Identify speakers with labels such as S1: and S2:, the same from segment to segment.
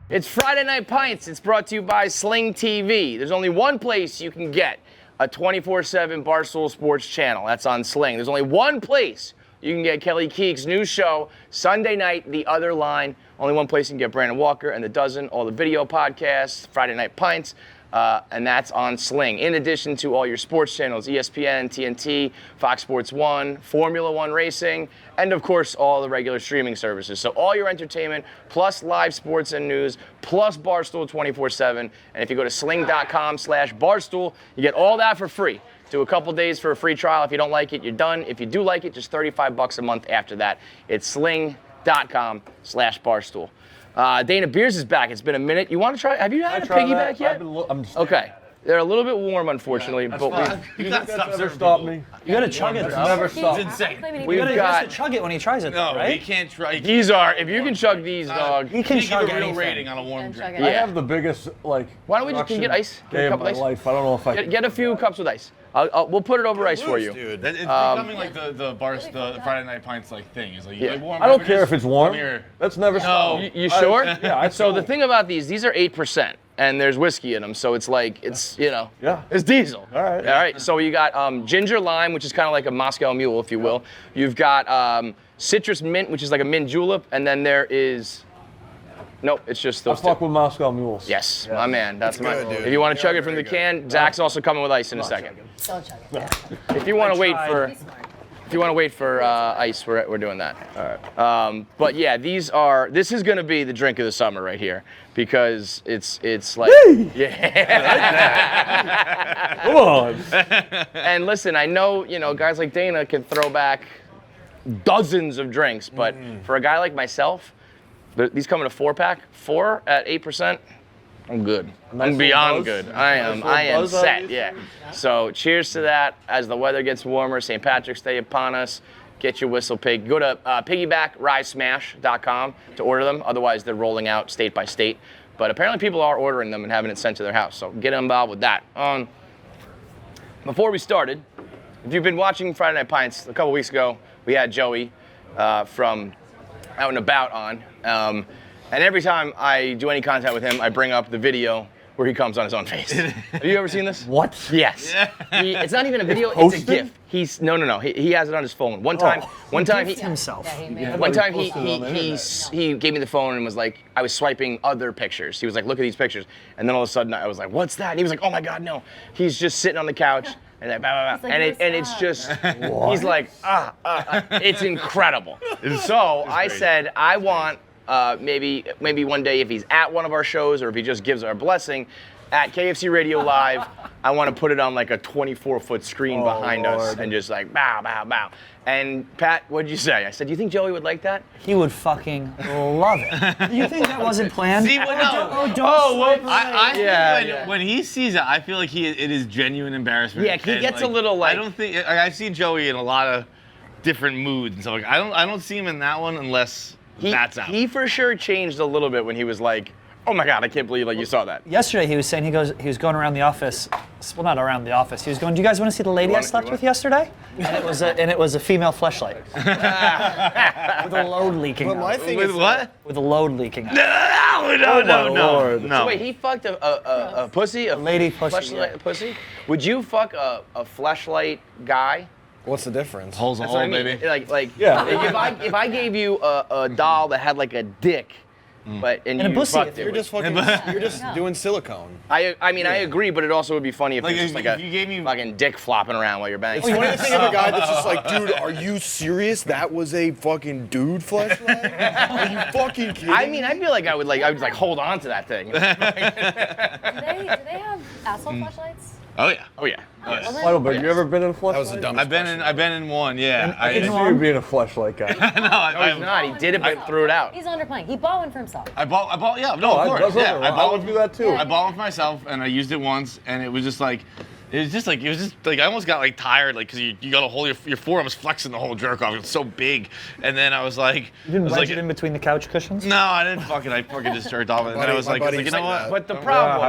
S1: It's Friday Night Pints. It's brought to you by Sling TV. There's only one place you can get a 24/7 Barstool Sports channel. That's on Sling. There's only one place you can get Kelly Keeke's new show, Sunday night, The Other Line. Only one place you can get Brandon Walker and The Dozen, all the video podcasts, Friday Night Pints, and that's on Sling. In addition to all your sports channels, ESPN, TNT, Fox Sports 1, Formula One Racing, and of course, all the regular streaming services. So all your entertainment, plus live sports and news, plus Barstool 24/7. And if you go to sling.com/Barstool, you get all that for free. Do a couple days for a free trial. If you don't like it, you're done. If you do like it, just $35 a month after that. It's sling.com/Barstool. Dana Beers is back. It's been a minute. You want to try? Have you had a piggyback yet? Okay. They're a little bit warm, unfortunately, but
S2: you got to stop me.
S3: You got to chug it.
S2: Never stop.
S4: It's insane.
S3: He has to chug it when he tries it,
S4: No,
S3: right?
S4: he can't try.
S1: these are, if you can chug these, dog.
S3: He can chug
S4: give a real
S3: anything.
S4: rating on a warm drink.
S2: I have the biggest, like,
S1: Why don't we just, can you get ice? Get a
S2: day of
S1: cup of
S2: my
S1: ice?
S2: life. I don't know if I can.
S1: Get a few cups with ice. We'll put it over ice for you.
S4: Dude, it's becoming like the Friday Night Pints like thing. It's like you like warm.
S2: I don't care if it's warm.
S4: Come here.
S2: That's never stopped.
S1: You sure?
S2: Yeah.
S1: So the thing about these are 8%, and there's whiskey in them, so it's like, it's,
S2: Yeah.
S1: it's diesel.
S2: All right.
S1: All right, so you got ginger lime, which is kind of like a Moscow Mule, if you will. You've got citrus mint, which is like a mint julep, and then there is, nope, it's just
S2: I
S1: those
S2: fuck
S1: two.
S2: with Moscow mules.
S1: Yes, my man, that's my,
S5: good, dude.
S1: if you want to chug it from the can, Zach's also coming with ice in a second.
S6: Don't chug it.
S1: If you want to wait
S3: tried.
S1: for,
S6: Be smart.
S1: if you want to wait for ice, we're doing that. All right. But yeah, this is gonna be the drink of the summer right here because it's like, yeah.
S2: Come on.
S1: And listen, I know guys like Dana can throw back dozens of drinks, but for a guy like myself, these come in a 4-pack, 4 at 8%. I'm good. I'm beyond
S2: buzz.
S1: good. I am
S2: buzz on
S1: set.
S2: these
S1: Yeah. So cheers to that. As the weather gets warmer, St. Patrick's Day upon us. Get your whistle pig. Go to piggybackrisesmash.com to order them. Otherwise, they're rolling out state by state. But apparently, people are ordering them and having it sent to their house. So get involved with that. Before we started, if you've been watching Friday Night Pints, a couple weeks ago, we had Joey from Out and About on. And every time I do any content with him, I bring up the video where he comes on his own face. Have you ever seen this?
S2: What?
S1: Yes. It's not even a video, it's a
S2: posted?
S1: GIF. No. He has it on his phone. One time he
S3: himself.
S6: Yeah, he made
S1: one time
S2: posted it on the
S1: he gave me the phone and was like, I was swiping other pictures. He was like, look at these pictures. And then all of a sudden I was like, what's that? And he was like, oh my God, no. He's just sitting on the couch and like, blah, blah, blah.
S6: He's like,
S1: and it's just, he's like, it's incredible. So I said, I want maybe one day if he's at one of our shows or if he just gives our blessing, at KFC Radio Live, I want to put it on like a 24-foot screen behind us
S2: Lord.
S1: and just like bow, bow, bow. And Pat, what'd you say? I said, do you think Joey would like that?
S3: He would fucking love it. Do you think that wasn't planned?
S4: See, but no. I think when he sees it, I feel like it is genuine embarrassment.
S1: Yeah, he
S4: And,
S1: gets a little like.
S4: I don't think I've seen Joey in a lot of different moods and stuff. Like I don't see him in that one unless that's out.
S1: He for sure changed a little bit when he was like, oh my God, I can't believe you saw that.
S3: Yesterday he was saying he was going around the office. Well, not around the office. He was going, do you guys want to see the lady I slept with yesterday? And it was a female fleshlight with a load leaking.
S5: But my
S3: out.
S5: thing
S4: With
S5: is
S4: what?
S3: With a load leaking. Out.
S2: Lord.
S4: No.
S1: So wait, he fucked a pussy, a
S3: lady pussy,
S1: fleshlight pussy. Would you fuck a fleshlight guy?
S5: what's the difference?
S4: Holes a
S1: That's what
S4: hole,
S1: I mean.
S4: baby.
S1: Like
S2: Yeah.
S1: if I gave you a doll that had like a dick, but and
S3: And a
S1: you
S3: pussy.
S1: fucked it
S5: You're
S1: with-
S5: just fucking. You're just doing silicone.
S1: I mean, I agree, but it also would be funny if
S4: Like,
S1: it was just
S4: if
S1: like
S4: you gave me-
S1: a fucking dick flopping around while you're banging.
S5: It's funny to think of a guy that's just like, dude, are you serious? That was a fucking dude fleshlight? Are you fucking kidding?
S1: I mean, I feel like I would like hold on to that thing.
S6: Do they have asshole flashlights?
S4: Oh yeah.
S1: Oh yeah.
S2: Heidelberg, you ever been in a fleshlight?
S5: That was the dumbest.
S4: I've been in one. Yeah.
S2: I can see you being a fleshlight guy.
S1: No, he's not. He did it, but threw it out.
S6: He's underplaying. He bought one for himself.
S4: I bought. Yeah. No, of course. Yeah.
S2: I would do that too.
S4: I bought one for myself, and I used it once, and it was just like, It was just like I almost got like tired, like because you got to hold your forearm was flexing the whole jerk off. It was so big, and then I was like,
S3: You didn't wedge it in between the couch cushions?
S4: no, I didn't I fucking just jerked off, and then I was like, you know what?
S1: But the problem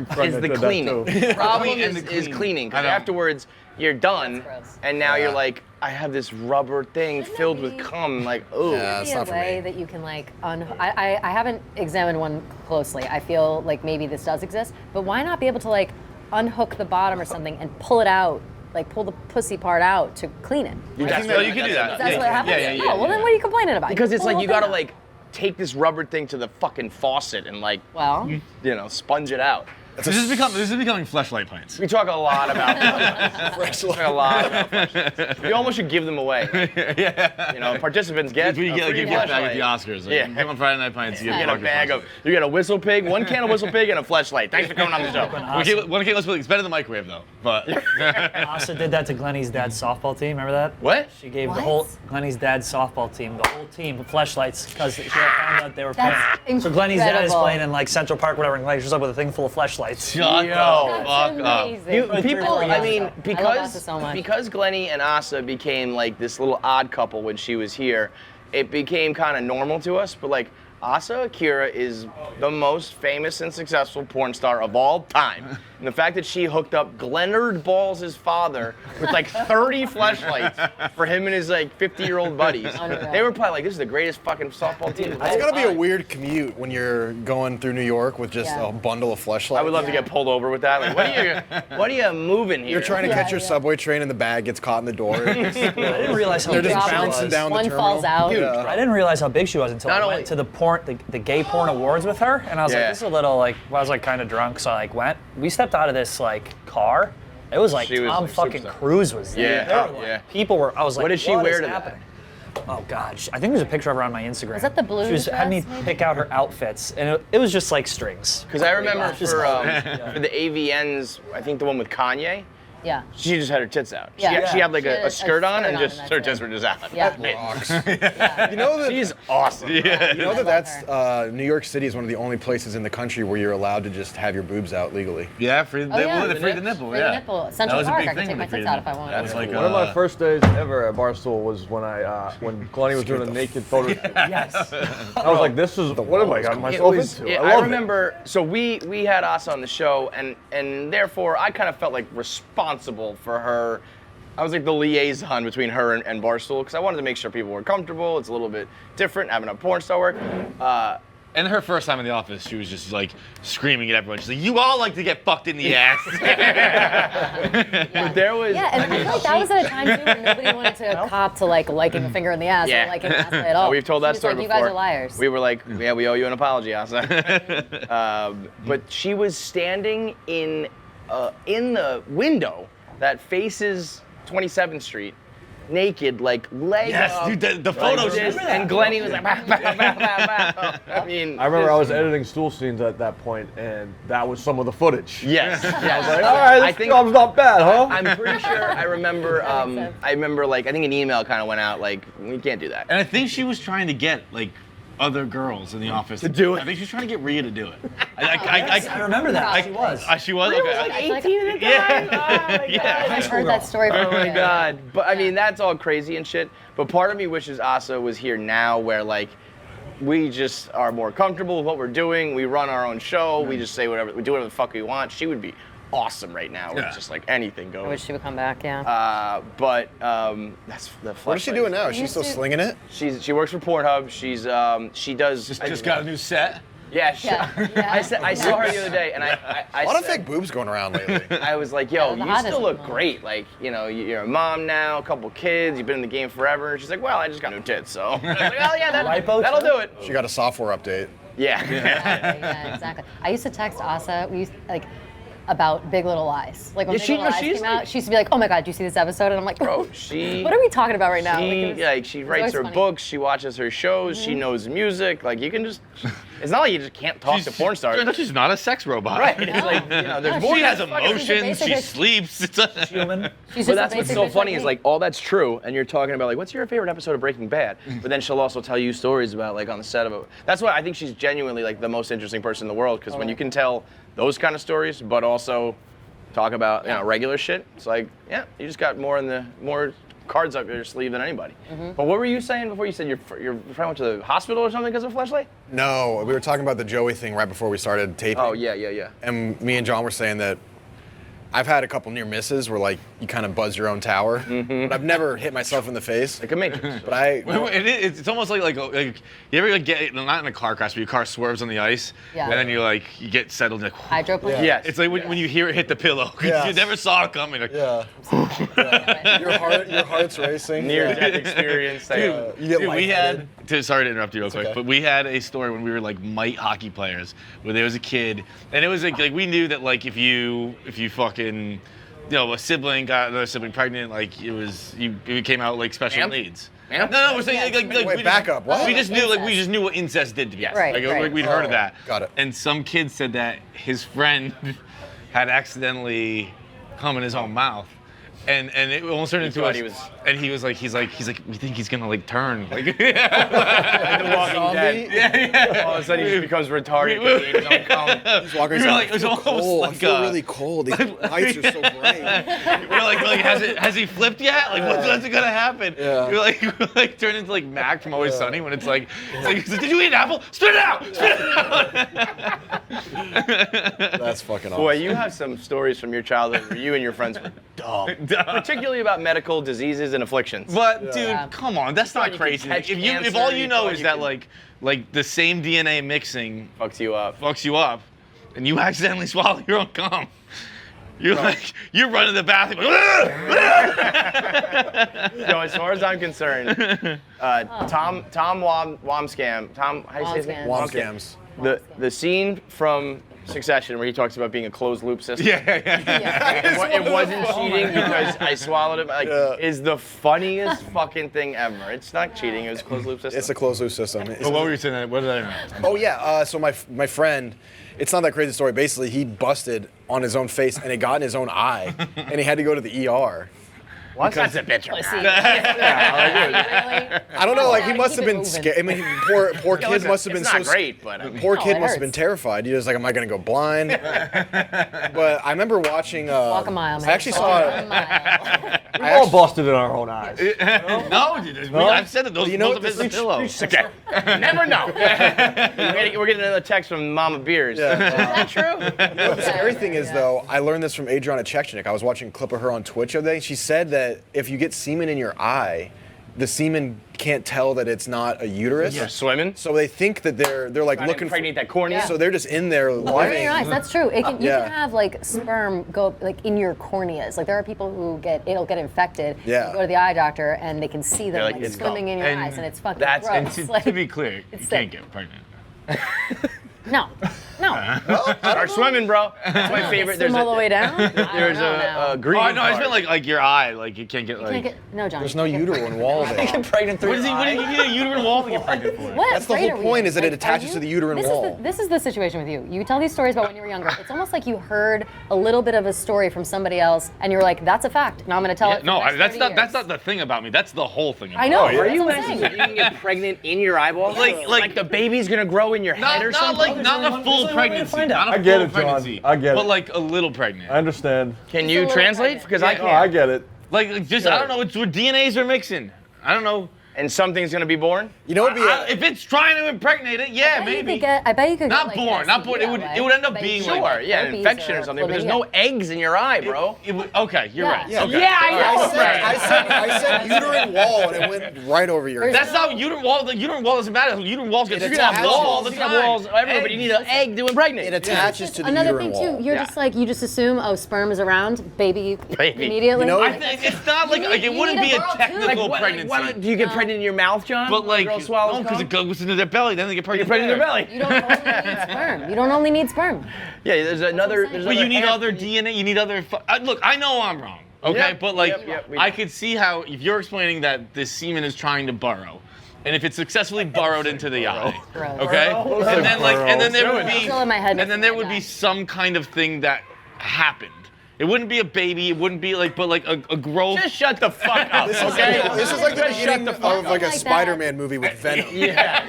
S2: I
S1: is the
S2: did that
S1: cleaning.
S2: too.
S1: The problem
S4: And the
S1: is
S4: cleaning.
S1: cleaning.
S4: I
S1: Because
S4: know.
S1: afterwards, you're done,
S6: gross.
S1: and now you're like, I have this rubber thing filled with cum. Like, ooh.
S5: Yeah,
S6: Maybe
S5: that's
S6: a
S5: not for
S6: way
S5: me.
S6: that you can like I haven't examined one closely. I feel like maybe this does exist, but why not be able to like unhook the bottom or something and pull it out, like pull the pussy part out to clean it?
S4: You can do that.
S6: That's what happens?
S4: Yeah.
S6: Oh, well then what are you complaining about?
S1: Because
S6: You
S1: it's
S6: pull
S1: like
S6: the
S1: you
S6: whole
S1: gotta
S6: thing
S1: like take this rubber thing to the fucking faucet and like,
S6: out. Well,
S1: sponge it out.
S4: This is becoming fleshlight pints.
S1: We talk a lot about fleshlights. We talk a lot about fleshlights. We almost should give them away.
S4: Yeah.
S1: Participants get
S4: That's what you
S1: a
S4: get, like,
S1: free
S4: you get back at the
S1: fleshlight.
S4: Oscars. Like,
S1: Yeah.
S4: you come on Friday Night Pints, you
S1: You
S4: get
S1: get a bag of, you get a whistle pig, one can of whistle pig, and a fleshlight. Thanks for coming on the show.
S4: It's better than the microwave though. But
S3: Asa did that to Glenny's dad's softball team. Remember that?
S1: What?
S3: She gave
S6: What?
S3: the whole Glenny's dad's softball team, the whole team, fleshlights because she found out they were
S6: That's
S3: playing. So Glenny's dad is
S6: incredible.
S3: playing in like Central Park, whatever, and Glenny shows up with a thing full of fleshlights.
S4: shut
S1: Yo.
S4: the
S6: that's
S4: fuck up.
S6: amazing.
S1: People,
S6: love
S1: I mean,
S6: Asa. I love Asa
S1: because
S6: so much.
S1: because Glenny and Asa became like this little odd couple when she was here, it became kind of normal to us. But like Asa Akira is the most famous and successful porn star of all time. And the fact that she hooked up Glennard Balls' father with like 30 fleshlights for him and his like 50-year-old buddies.
S6: Unreal.
S1: They were probably like, this is the greatest fucking softball team of all
S5: It's gotta be a
S1: time.
S5: weird commute when you're going through New York with just
S6: Yeah.
S5: a bundle of fleshlights.
S1: I would love to get pulled over with that. Like, what are you moving here?
S5: You're trying to
S6: Yeah,
S5: catch your
S6: yeah.
S5: subway train and the bag gets caught in the door.
S3: I didn't realize how
S5: They're
S3: big
S5: just
S3: she
S5: bouncing
S3: was.
S5: down the
S6: One
S5: terminal.
S6: falls out.
S1: Dude,
S3: I didn't realize how big she was until
S1: Not
S3: I
S1: only-
S3: went to the gay porn awards with her, and I was
S1: Yeah.
S3: like, this is a little like, well, I was like kind of drunk, so I like went. We stepped out of this like car. It was like
S1: She was,
S3: Tom
S1: like,
S3: fucking
S1: superstar.
S3: Cruise was there.
S1: Yeah,
S3: There were, like,
S1: yeah.
S3: People were. I was like,
S1: What did she wear
S3: is
S1: to that?
S3: happening? Oh God, I think there's a picture of her on my Instagram.
S6: Was that the blue
S3: She was had me
S6: dress, maybe?
S3: pick out her outfits, and it was just like strings.
S1: Because I remember
S3: Just-
S1: for the AVNs, I think the one with Kanye,
S6: Yeah.
S1: she just had her tits out.
S6: Yeah.
S1: She had like
S6: She had
S1: a skirt on and just
S6: that's
S1: her
S6: it.
S1: tits were just out.
S6: Yeah.
S5: You know that
S1: She's awesome.
S5: You know
S6: I love
S5: that's New York City is one of the only places in the country where you're allowed to just have your boobs out legally.
S4: Yeah, free
S6: Oh, yeah.
S4: they free the nipple.
S6: Free
S4: yeah.
S6: the nipple.
S4: That
S6: Central
S4: was a
S6: Park,
S4: big
S6: I can
S4: thing
S6: take
S4: when
S6: my
S4: they
S6: tits
S4: freed
S6: out
S4: the
S6: if I want.
S1: That's
S4: Like,
S1: cool.
S2: One of my first days ever at Barstool was when when Glenny was doing a naked photo shoot.
S3: Yes.
S2: I was like, this is what am I got
S1: It
S2: myself
S1: was,
S2: into?
S1: yeah,
S2: I
S1: I
S2: love
S1: remember, so we had Asa on the show, and therefore I kind of felt like responsible for her. I was like the liaison between her and Barstool because I wanted to make sure people were comfortable. It's a little bit different having a porn star work.
S4: And her first time in the office, she was just like screaming at everyone. She's like, "You all like to get fucked in the ass."
S1: But there was,
S6: Yeah, and I feel like that was at a time too when nobody wanted to cop to like liking a finger in the ass
S1: Yeah.
S6: or liking an ass at all.
S1: We've told that
S6: She was
S1: story
S6: like,
S1: before.
S6: You guys are liars.
S1: We were like, yeah, we owe you an apology, Asa. But she was standing in the window that faces 27th Street, naked, like leg
S4: Yes,
S1: up,
S4: dude, the
S1: like
S4: photos.
S1: this, and Glenny was like, bah, bah, bah, bah, bah. I mean,
S2: I remember
S1: this-
S2: I was editing stool scenes at that point, and that was some of the footage.
S1: Yes, yes.
S2: Like, all right,
S1: I
S2: this
S1: think-
S2: job's not bad, huh?
S1: I'm pretty sure I remember.
S6: That makes sense.
S1: I remember, like, I think an email kind of went out, like, we can't do that.
S4: And I think she was trying to get like other girls in the office to
S1: do it.
S4: I think she was trying to get Rhea to do it.
S3: I remember that. She was.
S4: She was.
S1: Rhea
S4: Okay.
S1: was like
S6: I feel like
S1: 18 at the time. Oh my
S4: Yeah.
S1: God.
S6: I've heard that story
S1: Oh
S6: before.
S1: my
S6: yeah.
S1: God. But I mean, that's all crazy and shit. But part of me wishes Asa was here now where like we just are more comfortable with what we're doing. We run our own show. We just say whatever, we do whatever the fuck we want. She would be awesome right now. Where it's
S4: Yeah.
S1: just like anything
S6: I
S1: goes.
S6: wish she would come back, yeah.
S1: But that's the
S5: What is she doing now? Is she
S6: used
S5: still
S6: to-
S5: slinging it?
S1: She works for Pornhub. She does
S4: Just got a new set.
S1: Yeah,
S6: Yeah, yeah.
S1: I saw her the other day, and I
S5: A lot of
S1: said-
S5: fake boobs going around lately.
S1: I was like,
S6: Yeah,
S1: yo,
S6: the
S1: you
S6: hottest
S1: still look
S6: one.
S1: great. Like, you know, you're a mom now, a couple kids, you've been in the game forever. And she's like, well, I just got new tits, so. I was like, oh, yeah,
S3: Lipo
S1: that'll
S3: too?
S1: do it.
S5: She got a software update.
S1: Yeah.
S6: Yeah, exactly. I used to text Asa. We used like about Big Little Lies. Like when
S1: Yeah,
S6: Big
S1: she-
S6: Little
S1: no,
S6: Lies
S1: she's
S6: came out,
S1: like-
S6: she used to be like, "Oh my God, do you see this episode?" And I'm like,
S1: Bro, she.
S6: What are we talking about right now?
S1: She
S6: it was
S1: writes
S6: always
S1: her
S6: funny.
S1: books, she watches her shows, she knows music. Like, you can just. It's not like you just can't talk to porn stars.
S4: She's not a sex robot.
S1: Right. It's like, you know, there's
S6: No,
S1: more
S4: She has
S1: than fucking-
S4: emotions. She
S6: basically-
S4: sleeps. It's a,
S3: Human.
S6: She's
S1: But
S6: just
S1: that's
S6: a
S1: what's
S6: basic
S1: so
S6: bitch
S1: funny
S6: like
S1: is
S6: me.
S1: like all that's true, and you're talking about like what's your favorite episode of Breaking Bad, but then she'll also tell you stories about like on the set of it. That's why I think she's genuinely like the most interesting person in the world because when you can tell those kind of stories, but also talk about regular shit. It's like, yeah, you just got more cards up your sleeve than anybody. But what were you saying before? You said your friend went to the hospital or something because of a fleshlight?
S5: No, we were talking about the Joey thing right before we started taping.
S1: Oh yeah.
S5: And me and John were saying that I've had a couple near misses where like you kind of buzz your own tower, but I've never hit myself in the face.
S1: Like a Matrix.
S5: But
S4: It's almost like you ever get not in a car crash, but your car swerves on the ice,
S6: Yeah.
S4: and then you get settled. Like,
S6: Hydroplane.
S1: Yes.
S4: it's like when you hear it hit the pillow, 'cause
S5: Yes.
S4: you never saw it coming. Like,
S5: your heart's racing.
S1: Near-death experience.
S5: You get
S4: Dude, we
S5: lightheaded.
S4: had. Sorry to interrupt you real quick,
S5: okay.
S4: but we had a story when we were like mite hockey players, where there was a kid, and it was like we knew that like if you fucking, a sibling got another sibling pregnant, like it came out like special
S1: Amp?
S4: needs.
S1: Amp?
S4: No, we're saying like
S5: Wait, back up. What?
S4: We just knew
S6: Incest.
S4: what incest did to us.
S6: Right,
S4: Like
S6: right.
S4: we'd heard of that.
S5: Got it.
S4: And some kid said that his friend had accidentally come in his own mouth. And it almost turned into
S1: thought
S4: us.
S1: he was-
S4: And he was like, we think he's gonna like turn. Like,
S1: The Walking Dead. All of a sudden he just becomes retarded. because he ate his own cum.
S5: He's walking
S4: We were
S5: around,
S4: like- it was
S5: I feel
S4: almost
S5: cold.
S4: like
S5: I feel
S4: a-
S5: really cold. These lights are so bright.
S4: we're like, has he flipped yet? Like, what's gonna happen?
S5: Yeah.
S4: We're like turned into like Mac from Always Sunny when it's like, did you eat an apple? Spit it out! Spit it out!
S5: That's fucking awesome.
S1: Boy, you have some stories from your childhood where you and your friends were dumb. Particularly about medical diseases and afflictions.
S4: But dude,
S6: Yeah.
S4: come on, that's not
S1: you
S4: crazy.
S1: could catch
S4: If all
S1: cancer,
S4: you
S1: you
S4: know
S1: thought
S4: is
S1: you
S4: that
S1: could-
S4: like the same DNA mixing
S1: Fucks you up.
S4: fucks you up, and you accidentally swallow your own cum, you're you're running to the bathroom.
S1: As far as I'm concerned, Tom Wamscam, how do you say his name?
S5: Womp scams.
S1: The scene from Succession where he talks about being a closed loop system.
S4: yeah.
S1: It wasn't cheating because I swallowed it. Like, is the funniest fucking thing ever. It's not cheating. It was a closed loop system.
S5: It's a closed loop system.
S4: But what were you saying? What did I know?
S5: Oh yeah. So my friend, it's not that crazy story. Basically, he busted on his own face and it got in his own eye, and he had to go to the ER.
S1: That's a bitch.
S6: Pussy.
S5: I don't know. Like he
S6: Yeah,
S5: must
S6: keep
S5: have
S6: it
S5: been
S6: moving.
S5: scared. I mean, poor kid must have been
S1: It's
S5: so
S1: not great, but I mean,
S5: Poor
S6: No,
S5: kid
S6: it
S5: must have been
S6: hurts.
S5: terrified. He was like, "Am I gonna go blind?" But I remember watching.
S6: Walk a mile, man.
S5: I actually
S6: Walk
S5: saw.
S6: a mile.
S2: We've all busted in our own eyes.
S4: No, dude. I've said it. Those
S5: You know
S4: both
S5: what
S4: of his pillow.
S1: okay. Never know. We're getting another text from Mama Beers.
S5: Yeah.
S1: Is that true?
S5: The scary thing is, though, I learned this from Adriana Chechnik. I was watching a clip of her on Twitch the other day. She said that if you get semen in your eye, the semen can't tell that it's not a uterus.
S1: You're swimming.
S5: So they think that they're like
S1: Trying to
S5: looking
S1: impregnate that cornea.
S6: Yeah.
S5: So they're just in there
S6: Right in
S5: living.
S6: your eyes. That's true. You
S5: Yeah.
S6: can have like sperm go like in your corneas. Like there are people who it'll get infected.
S5: Yeah.
S6: You go to the eye doctor and they can see them
S1: like,
S6: like,
S1: it's
S6: swimming in your
S4: And
S6: eyes, and it's fucking
S1: that's-
S4: And
S6: gross.
S4: to
S6: Like,
S4: be clear, you
S6: It's
S4: can't
S6: sick.
S4: get pregnant.
S6: no.
S1: Start swimming, bro. That's my favorite.
S6: Swim all the way down.
S1: There's a green.
S4: Oh no, I just meant like your eye, like you can't get like.
S6: Can't get, no, John.
S5: There's no
S6: you can't get-
S5: uterine wall there.
S3: Get pregnant through
S4: What is he? What do you need a uterine wall to get pregnant for?
S6: What
S5: That's the
S6: grade
S5: whole
S6: are we
S5: point,
S6: in?
S5: is that it
S6: Like,
S5: attaches
S6: are
S5: to the
S6: you-
S5: uterine wall.
S6: This is the situation with you. You tell these stories about when you were younger. It's almost like you heard a little bit of a story from somebody else, and you're like, "That's a fact." Now I'm going to tell it. For
S4: No,
S6: the next
S4: that's
S6: 30
S4: not. That's
S6: years.
S4: not the thing about me. That's the whole thing. About
S6: I know.
S4: me.
S1: Are you
S6: That's what I'm
S1: asking
S6: saying.
S1: if you can get pregnant in your eyeball?
S4: Like
S1: the baby's gonna grow in your head or
S4: Not
S1: something?
S4: like not a full pregnancy. Not a
S2: I get
S4: full
S2: it, John.
S4: pregnancy.
S2: I get
S4: But
S2: it.
S4: like a little pregnant.
S2: I understand.
S1: Can
S6: Just a
S1: you
S6: little
S1: translate?
S6: pregnant.
S1: Because I
S4: Yeah.
S2: Oh, I
S1: can't.
S2: get it.
S4: Like just I don't know. It's where DNAs are mixing. I don't know.
S1: And something's gonna be born?
S5: You know, it'd be
S4: If it's trying to impregnate it, yeah,
S6: I bet you
S4: maybe.
S6: could get- I bet you could
S4: Not
S6: get,
S4: born,
S6: like,
S4: not born.
S6: STD
S4: It would-
S6: that
S4: it
S6: way.
S4: would end up
S6: I bet you
S4: being
S6: could
S4: like-
S1: Sure,
S6: get
S1: yeah, an
S6: herpes
S1: infection or something, but there's no
S6: chlamydia.
S1: eggs in your eye, bro.
S4: Okay, you're right.
S6: Yeah.
S4: Okay.
S1: Yeah, I know.
S5: I said uterine wall, and it went right over your head.
S6: There's
S4: That's not uterine wall. The uterine wall doesn't matter. Uterine walls get
S5: It
S4: you can have
S5: attaches-
S4: walls all the
S1: You can have
S4: time.
S1: walls everywhere, but you need an egg to impregnate.
S5: It attaches to the
S6: Another
S5: uterine
S6: thing
S5: wall.
S6: too, you're
S1: Yeah.
S6: just like you just assume, oh, sperm is around, baby,
S1: Baby.
S6: immediately.
S5: You know-
S4: I think it's not like it
S6: you
S4: wouldn't
S6: need
S4: be
S6: a
S4: a
S6: girl, too.
S4: technical
S1: Like,
S4: pregnancy.
S1: do you get pregnant in your mouth, John?
S4: But like,
S1: girl swallows
S4: no, because
S1: cum?
S4: it goes into their belly. Then they get pregnant.
S1: pregnant in their belly.
S6: You don't only need sperm. You don't only need sperm.
S1: Yeah, there's another.
S6: saying.
S4: But you need
S1: half-
S4: other DNA. You need other. Look, I know I'm wrong. Okay,
S1: Yep,
S4: but like,
S1: yep, we
S4: I
S1: do.
S4: could see how if you're explaining that this semen is trying to burrow, and if it's successfully burrowed into the eye,
S6: Gross.
S4: okay, and then like, and then there would be,
S6: Still in my head
S4: and then
S6: makes
S4: there
S6: me
S4: would be
S6: die.
S4: some kind of thing that happened. It wouldn't be a baby. It wouldn't be like, but like a growth.
S1: Just shut the fuck up,
S5: This is,
S1: okay?
S5: this is like the
S1: Just shut
S5: beginning
S1: the fuck
S5: of like a
S6: Like that.
S5: Spider-Man movie with Venom.
S6: Yeah.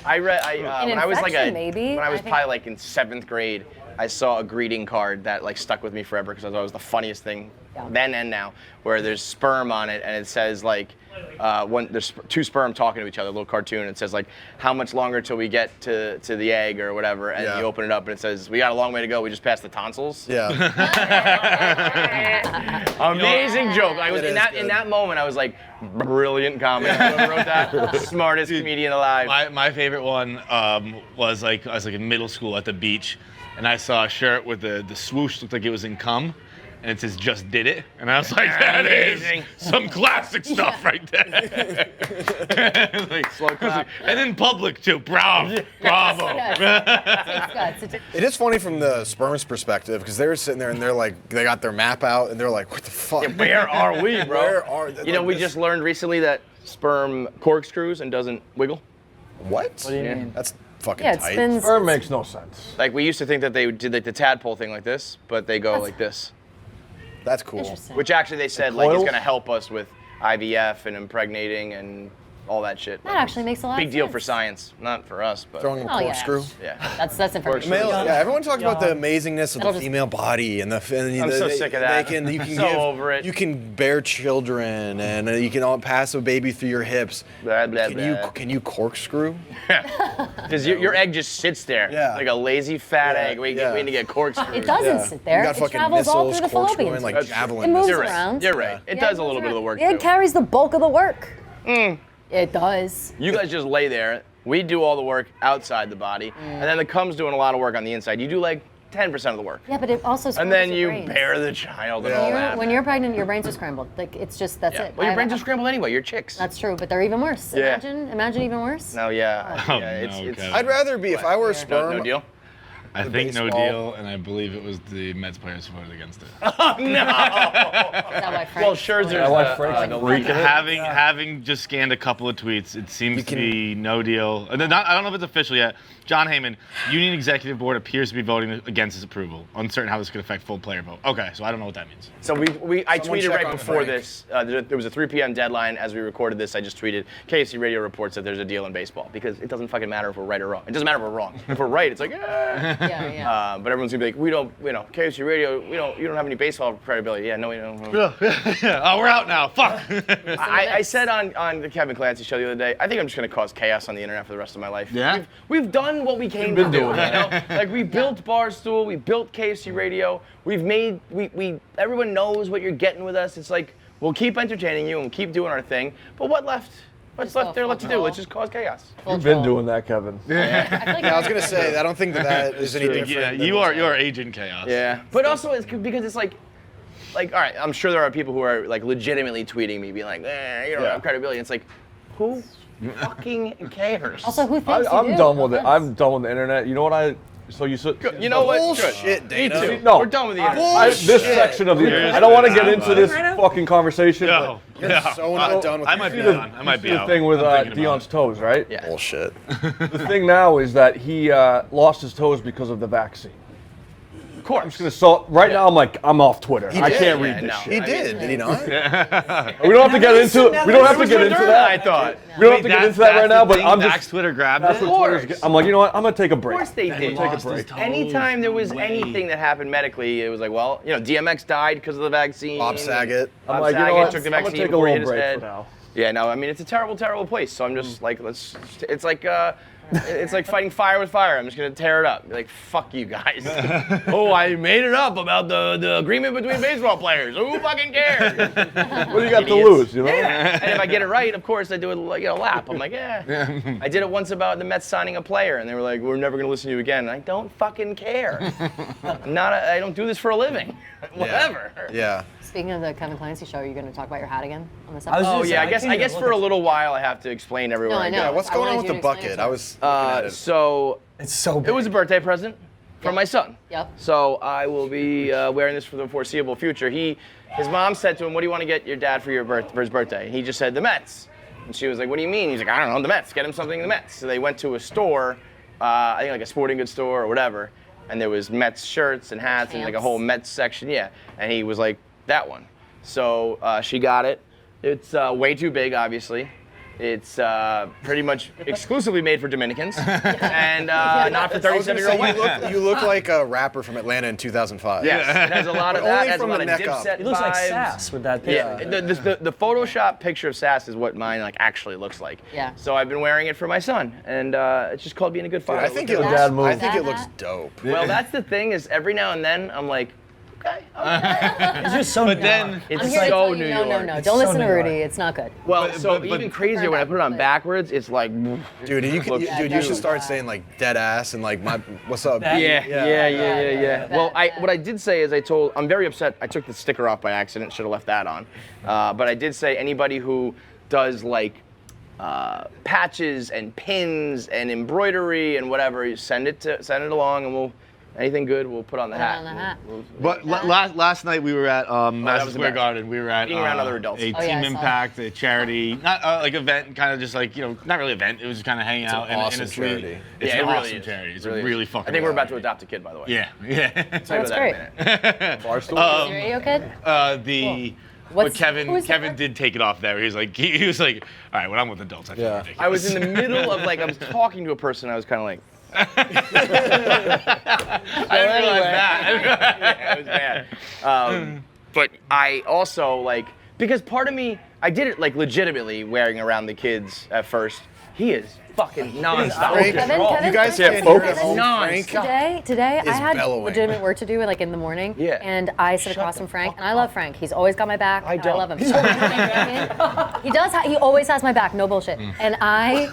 S1: I read.
S6: An
S1: When I was like
S6: infection, maybe.
S1: when I was
S6: I think-
S1: probably like in 7th grade, I saw a greeting card that like stuck with me forever because I thought it was the funniest thing then and now, where there's sperm on it and it says like, when there's two sperm talking to each other, a little cartoon. It says like, how much longer till we get to the egg or whatever, and you open it up and it says, we got a long way to go. We just passed the tonsils.
S5: Yeah.
S1: Amazing joke. I was in that moment. I was like, brilliant comment. Whoever wrote that, smartest comedian alive.
S4: My favorite one was like I was like in middle school at the beach, and I saw a shirt with the swoosh looked like it was in cum. And it says, just did it. And I was like, that is some classic stuff right there. Like, slow clap. And in public, too. Bravo.
S5: It is funny from the sperm's perspective because they're sitting there and they're like, they got their map out and they're like, what the fuck?
S1: Yeah, where are we, bro?
S5: Where are they?
S1: You know, we just learned recently that sperm corkscrews and doesn't wiggle.
S5: What?
S3: What do you mean?
S5: That's fucking
S6: Yeah, it
S5: tight.
S6: spins.
S2: Sperm makes no sense.
S1: Like, we used to think that they did like the tadpole thing like this, but they go like this.
S5: That's cool.
S6: Interesting.
S1: Which actually they said like is
S2: coils?
S1: going to help us with IVF and impregnating and all that shit.
S6: That actually makes a lot of
S1: Big deal
S6: sense.
S1: for science, not for us, but
S5: Throwing a
S6: Oh, yeah.
S5: corkscrew.
S1: yeah.
S6: That's information.
S5: Male, yeah, everyone talks about the amazingness of
S6: It'll
S5: the
S6: just-
S5: female body and
S1: I'm so sick of that.
S5: You can
S1: So
S5: give,
S1: over it.
S5: You can bear children and you can all pass a baby through your hips.
S1: Blah, blah,
S5: Can
S1: blah.
S5: you corkscrew?
S1: Because your egg just sits there like a lazy fat egg waiting to get corkscrewed.
S6: It doesn't sit there.
S5: You got
S6: It
S5: fucking
S6: travels all
S5: missiles,
S6: through the
S5: corkscrewing,
S6: fallopian
S5: like
S6: tube.
S5: javelin.
S6: It moves
S1: You're right.
S6: around.
S1: You're right. It
S6: Yeah,
S1: does a little bit of the work
S6: It
S1: too.
S6: carries the bulk of the work. It does.
S1: You guys just lay there. We do all the work outside the body, and then the cum's doing a lot of work on the inside. You do like 10% of the work.
S6: Yeah, but it also
S1: And then
S6: scrambles
S1: you
S6: your brains.
S1: bear the child and all that.
S6: When you're pregnant, your brains are scrambled. Like it's just that's
S1: Yeah.
S6: it.
S1: Well, your brains
S6: I-
S1: are scrambled anyway. You're chicks.
S6: That's true, but they're even worse.
S1: Yeah.
S6: Imagine even worse.
S1: No, yeah.
S4: Oh,
S1: yeah,
S4: no,
S1: it's
S4: Kevin.
S5: I'd rather be, if I were a sperm,
S1: no deal.
S4: I think no
S5: baseball.
S4: deal, and I believe it was the Mets players who voted against it.
S1: Oh, no.
S6: Is that why Frank?
S1: Well, Scherzer's
S2: Yeah, why Frank's freaking it.
S4: Having just scanned a couple of tweets, it seems to be no deal. And I don't know if it's official yet. John Heyman, Union Executive Board appears to be voting against his approval. Uncertain how this could affect full player vote. Okay, so I don't know what that means.
S1: So I tweeted
S5: check
S1: right
S5: on
S1: before
S5: Frank.
S1: this. There was a 3 p.m. deadline as we recorded this. I just tweeted, KFC Radio reports that there's a deal in baseball because it doesn't fucking matter if we're right or wrong. It doesn't matter if we're wrong. If we're right, it's like,
S6: Yeah.
S1: but everyone's gonna be like, KFC Radio, you don't have any baseball credibility. Yeah, no, we don't.
S4: Oh, we're out now. Fuck.
S1: I said on the Kevin Clancy show the other day, I think I'm just gonna cause chaos on the internet for the rest of my life.
S4: Yeah?
S1: We've done what we came to do. You know? Like we built Barstool, we built KFC Radio. We've made everyone knows what you're getting with us. It's like we'll keep entertaining you and we'll keep doing our thing. But what's left there left to do? Let's just cause chaos.
S2: You've been doing that, Kevin.
S6: I feel like
S5: I was gonna say, I don't think that is any different.
S4: Yeah,
S5: than
S4: you
S5: what's
S4: are Agent Chaos.
S1: Yeah, but also it's because it's like, all right, I'm sure there are people who are like legitimately tweeting me, being like, you don't have credibility. It's like, who fucking cares?
S6: Also, who thinks you
S2: I'm
S6: do?
S2: done with it.
S6: Offense.
S2: I'm done with the internet. You know what
S1: You know what?
S5: Bullshit,
S1: Me
S5: Dana.
S1: too.
S2: No.
S1: We're done with the internet.
S2: This section of the internet. I don't want to get into this fucking conversation.
S4: No.
S5: You're so not done with
S4: I
S5: your
S4: might be
S5: internet.
S4: on. I might be
S2: The
S4: out.
S2: thing with
S4: I'm thinking about
S2: Deion's toes, right?
S1: Yeah.
S5: Bullshit.
S2: The thing now is that he lost his toes because of the vaccine.
S1: Of course.
S2: So right now I'm off Twitter. I
S5: did.
S2: can't
S1: Yeah,
S2: read this
S1: no.
S2: shit.
S5: He did he not?
S2: We don't have to get into it. We don't have to get into
S1: I
S2: that.
S1: thought.
S2: We don't have to get into that right now. But I'm
S4: Dax
S2: just.
S4: Twitter grabbed
S2: That's
S4: it.
S2: what Twitter's.
S1: course.
S2: I'm like, you know what? I'm gonna take a break.
S1: Of course they did.
S2: Take a break.
S1: Anytime there was anything that happened medically, it was like, well, DMX died because of the vaccine.
S5: Bob Saget.
S2: I'm
S1: Bob
S2: like, you know
S1: Saget
S2: what?
S1: took the
S2: I'm gonna
S1: vaccine
S2: take a
S1: before he
S2: little
S1: hit his
S2: break
S1: head.
S2: for now.
S1: Yeah, no, I mean it's a terrible, terrible place. So I'm just like, it's like fighting fire with fire. I'm just gonna tear it up. Be like, fuck you guys. Oh, I made it up about the agreement between baseball players. Who fucking cares?
S2: What do you got to
S1: Idiots.
S2: lose? You know.
S1: Yeah. And if I get it right, of course I do it like a lap. I'm like, yeah. I did it once about the Mets signing a player, and they were like, we're never gonna listen to you again. And I don't fucking care. I don't do this for a living. Whatever.
S5: Yeah.
S6: Speaking of the Kevin Clancy show, are you going to talk about your hat again on this
S3: I was
S6: episode?
S1: Oh
S3: gonna say,
S1: yeah,
S3: I
S1: I
S3: can't
S1: guess
S3: even
S1: for a
S3: look
S1: little while I have to explain everywhere
S6: No, I
S1: I go.
S6: know.
S5: Yeah, what's
S6: I
S5: going on
S6: wanted
S5: with
S6: you
S5: the
S6: to explain
S5: bucket?
S6: it.
S5: I was looking at it.
S1: So
S3: It's so big.
S1: it was a birthday present from my son.
S6: Yep.
S1: So I will be wearing this for the foreseeable future. His mom said to him, "What do you want to get your dad for his birthday?" And he just said the Mets. And she was like, "What do you mean?" He's like, "I don't know, the Mets. Get him something in the Mets." So they went to a store, I think like a sporting goods store or whatever, and there was Mets shirts and hats and like a whole Mets section. Yeah. And he was like, that one. So she got it. It's way too big, obviously. It's pretty much exclusively made for Dominicans and not for 37-year-old white.
S5: You look like a rapper from Atlanta in 2005.
S1: Yes, it has a lot of that.
S5: Only
S1: It has a
S5: from
S1: lot
S5: the
S1: of
S5: neck up.
S1: Dipset
S3: He looks like
S1: vibes.
S3: Sass with that picture.
S1: Yeah, the Photoshop picture of Sass is what mine like actually looks like.
S6: Yeah.
S1: So I've been wearing it for my son, and it's just called being a good father.
S5: I think it
S1: Look
S5: looks.
S1: at
S2: Dad move.
S5: I think it
S6: That
S5: looks
S6: hat?
S5: dope.
S1: Well, that's the thing is every now and then I'm like, okay.
S3: It's just so
S4: But
S3: New
S4: then-
S3: York.
S1: It's
S6: I'm here to
S1: so
S6: tell you,
S1: New
S6: no,
S1: York.
S6: no.
S3: It's
S6: Don't
S3: so
S6: listen to
S3: New York.
S6: Rudy. It's not good.
S1: Well, so
S4: but-
S1: even crazier when I put it on backwards, it's like,
S5: Dude, you
S1: looks-
S5: should start saying like dead ass and like my what's up?
S1: Yeah. Well, what I did say is I'm very upset. I took the sticker off by accident. Should have left that on. But I did say anybody who does like patches and pins and embroidery and whatever, you send it along, and anything good we'll put on the hat.
S6: on the hat.
S4: But last night we were at Madison
S1: was the
S4: Square
S1: best.
S4: Garden. We were at
S1: Being around other adults.
S4: a
S1: Oh,
S6: yeah, I
S4: Team
S6: saw
S4: Impact, a charity, not like event, kind of just like not really event. It was just kind of hanging out
S5: an
S4: in
S5: awesome
S4: a suite.
S5: charity.
S4: It's
S1: Yeah,
S4: an
S1: it really
S4: awesome
S1: is.
S4: charity. It's
S1: Really
S4: a
S1: is.
S4: really fucking.
S1: I think we're about to
S4: good
S1: adopt a kid, by the way.
S4: Yeah.
S1: Tell you
S6: That's
S1: about
S6: great.
S1: that in a minute.
S2: Barstool.
S6: Is your kid?
S4: But
S6: What's-
S4: Kevin
S6: who is
S4: Kevin
S6: that?
S4: did take it off there. He was like, all right, when I'm with adults, I feel
S2: Yeah.
S4: ridiculous.
S1: I was in the middle of I was talking to a person. I was kind of like.
S4: I didn't realize that.
S1: Yeah, it was bad. But I also because part of me, I did it legitimately wearing around the kids at first. He is fucking nonstop.
S5: Frank,
S6: Kevin,
S5: you guys
S6: Kevin,
S5: can't hear it at
S6: Kevin,
S5: home.
S1: Kevin,
S5: Frank
S6: Today I
S5: is
S6: had
S5: bellowing.
S6: legitimate work to do in the morning.
S1: Yeah.
S6: And I sit across from Frank, and I love Frank. He's always got my back.
S1: I
S6: and
S1: don't.
S6: I love him. He does. He always has my back. No bullshit. And I.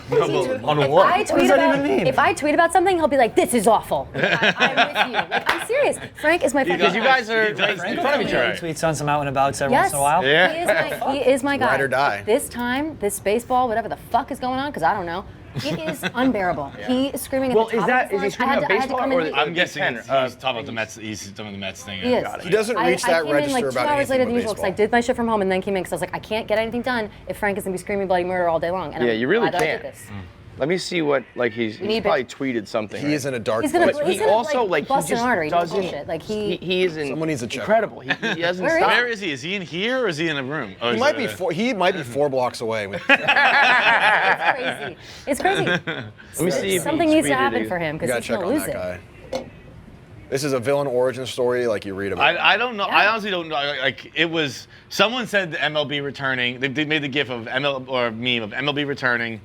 S2: On
S6: if
S2: what?
S6: I
S3: What
S6: tweet
S3: does that
S6: about,
S3: even mean?
S6: If I tweet about something, he'll be like, "This is awful." I'm with you. I'm serious. Frank is my fucking.
S1: Because you guys are
S4: He does.
S1: in front of each other.
S3: Tweets on some out and abouts every
S6: Yes,
S3: once in a while.
S1: Yeah.
S6: he is my guy.
S5: Ride or die.
S6: This time, this baseball, whatever the fuck is going on, because I don't know. It is unbearable. He is screaming at
S1: Well,
S6: the top
S1: is that-
S6: of his
S1: is he
S6: lungs.
S1: screaming at baseball or
S4: I'm guessing
S1: Pen,
S4: he's
S1: uh,
S4: talking about the Mets. He's talking about the Mets thing.
S6: He is.
S5: He doesn't reach
S6: I
S5: that
S6: came
S5: register
S6: in 2
S5: about
S6: hours
S5: anything
S6: later
S5: but
S6: than usual because I
S5: baseball.
S6: did my shift from home and then came in because I was like, I can't get anything done if Frank is gonna be screaming bloody murder all day long. And
S1: Yeah,
S6: I'm
S1: you really
S6: glad that I
S1: can't.
S6: did this.
S1: Let me see what he's
S6: need
S1: probably tweeted something.
S5: He is in a dark
S6: He's gonna,
S5: place.
S6: he's
S1: he
S6: gonna
S1: also
S6: like,
S1: he
S6: bust
S1: just
S6: an artery. No
S1: doesn't.
S6: bullshit. Like
S1: he is
S5: Someone needs to check.
S1: incredible. He doesn't
S6: Where is
S1: stop.
S4: Where is he? Is he in here or is he in a room? Oh,
S5: He
S4: is
S5: might
S4: that
S5: be
S4: a-
S5: 4 blocks away.
S6: It's crazy. It's crazy.
S1: Let me see if he
S6: Something needs to
S1: tweeted
S6: happen
S1: it.
S6: for him
S5: You
S6: because
S5: gotta
S6: he's
S5: check
S6: gonna
S5: on
S6: lose
S5: that
S6: it.
S5: guy. This is a villain origin story like you read about.
S4: I don't know. I
S6: Yeah.
S4: honestly don't know. Like it was someone said the MLB returning. They made the gif of ML or meme of MLB returning,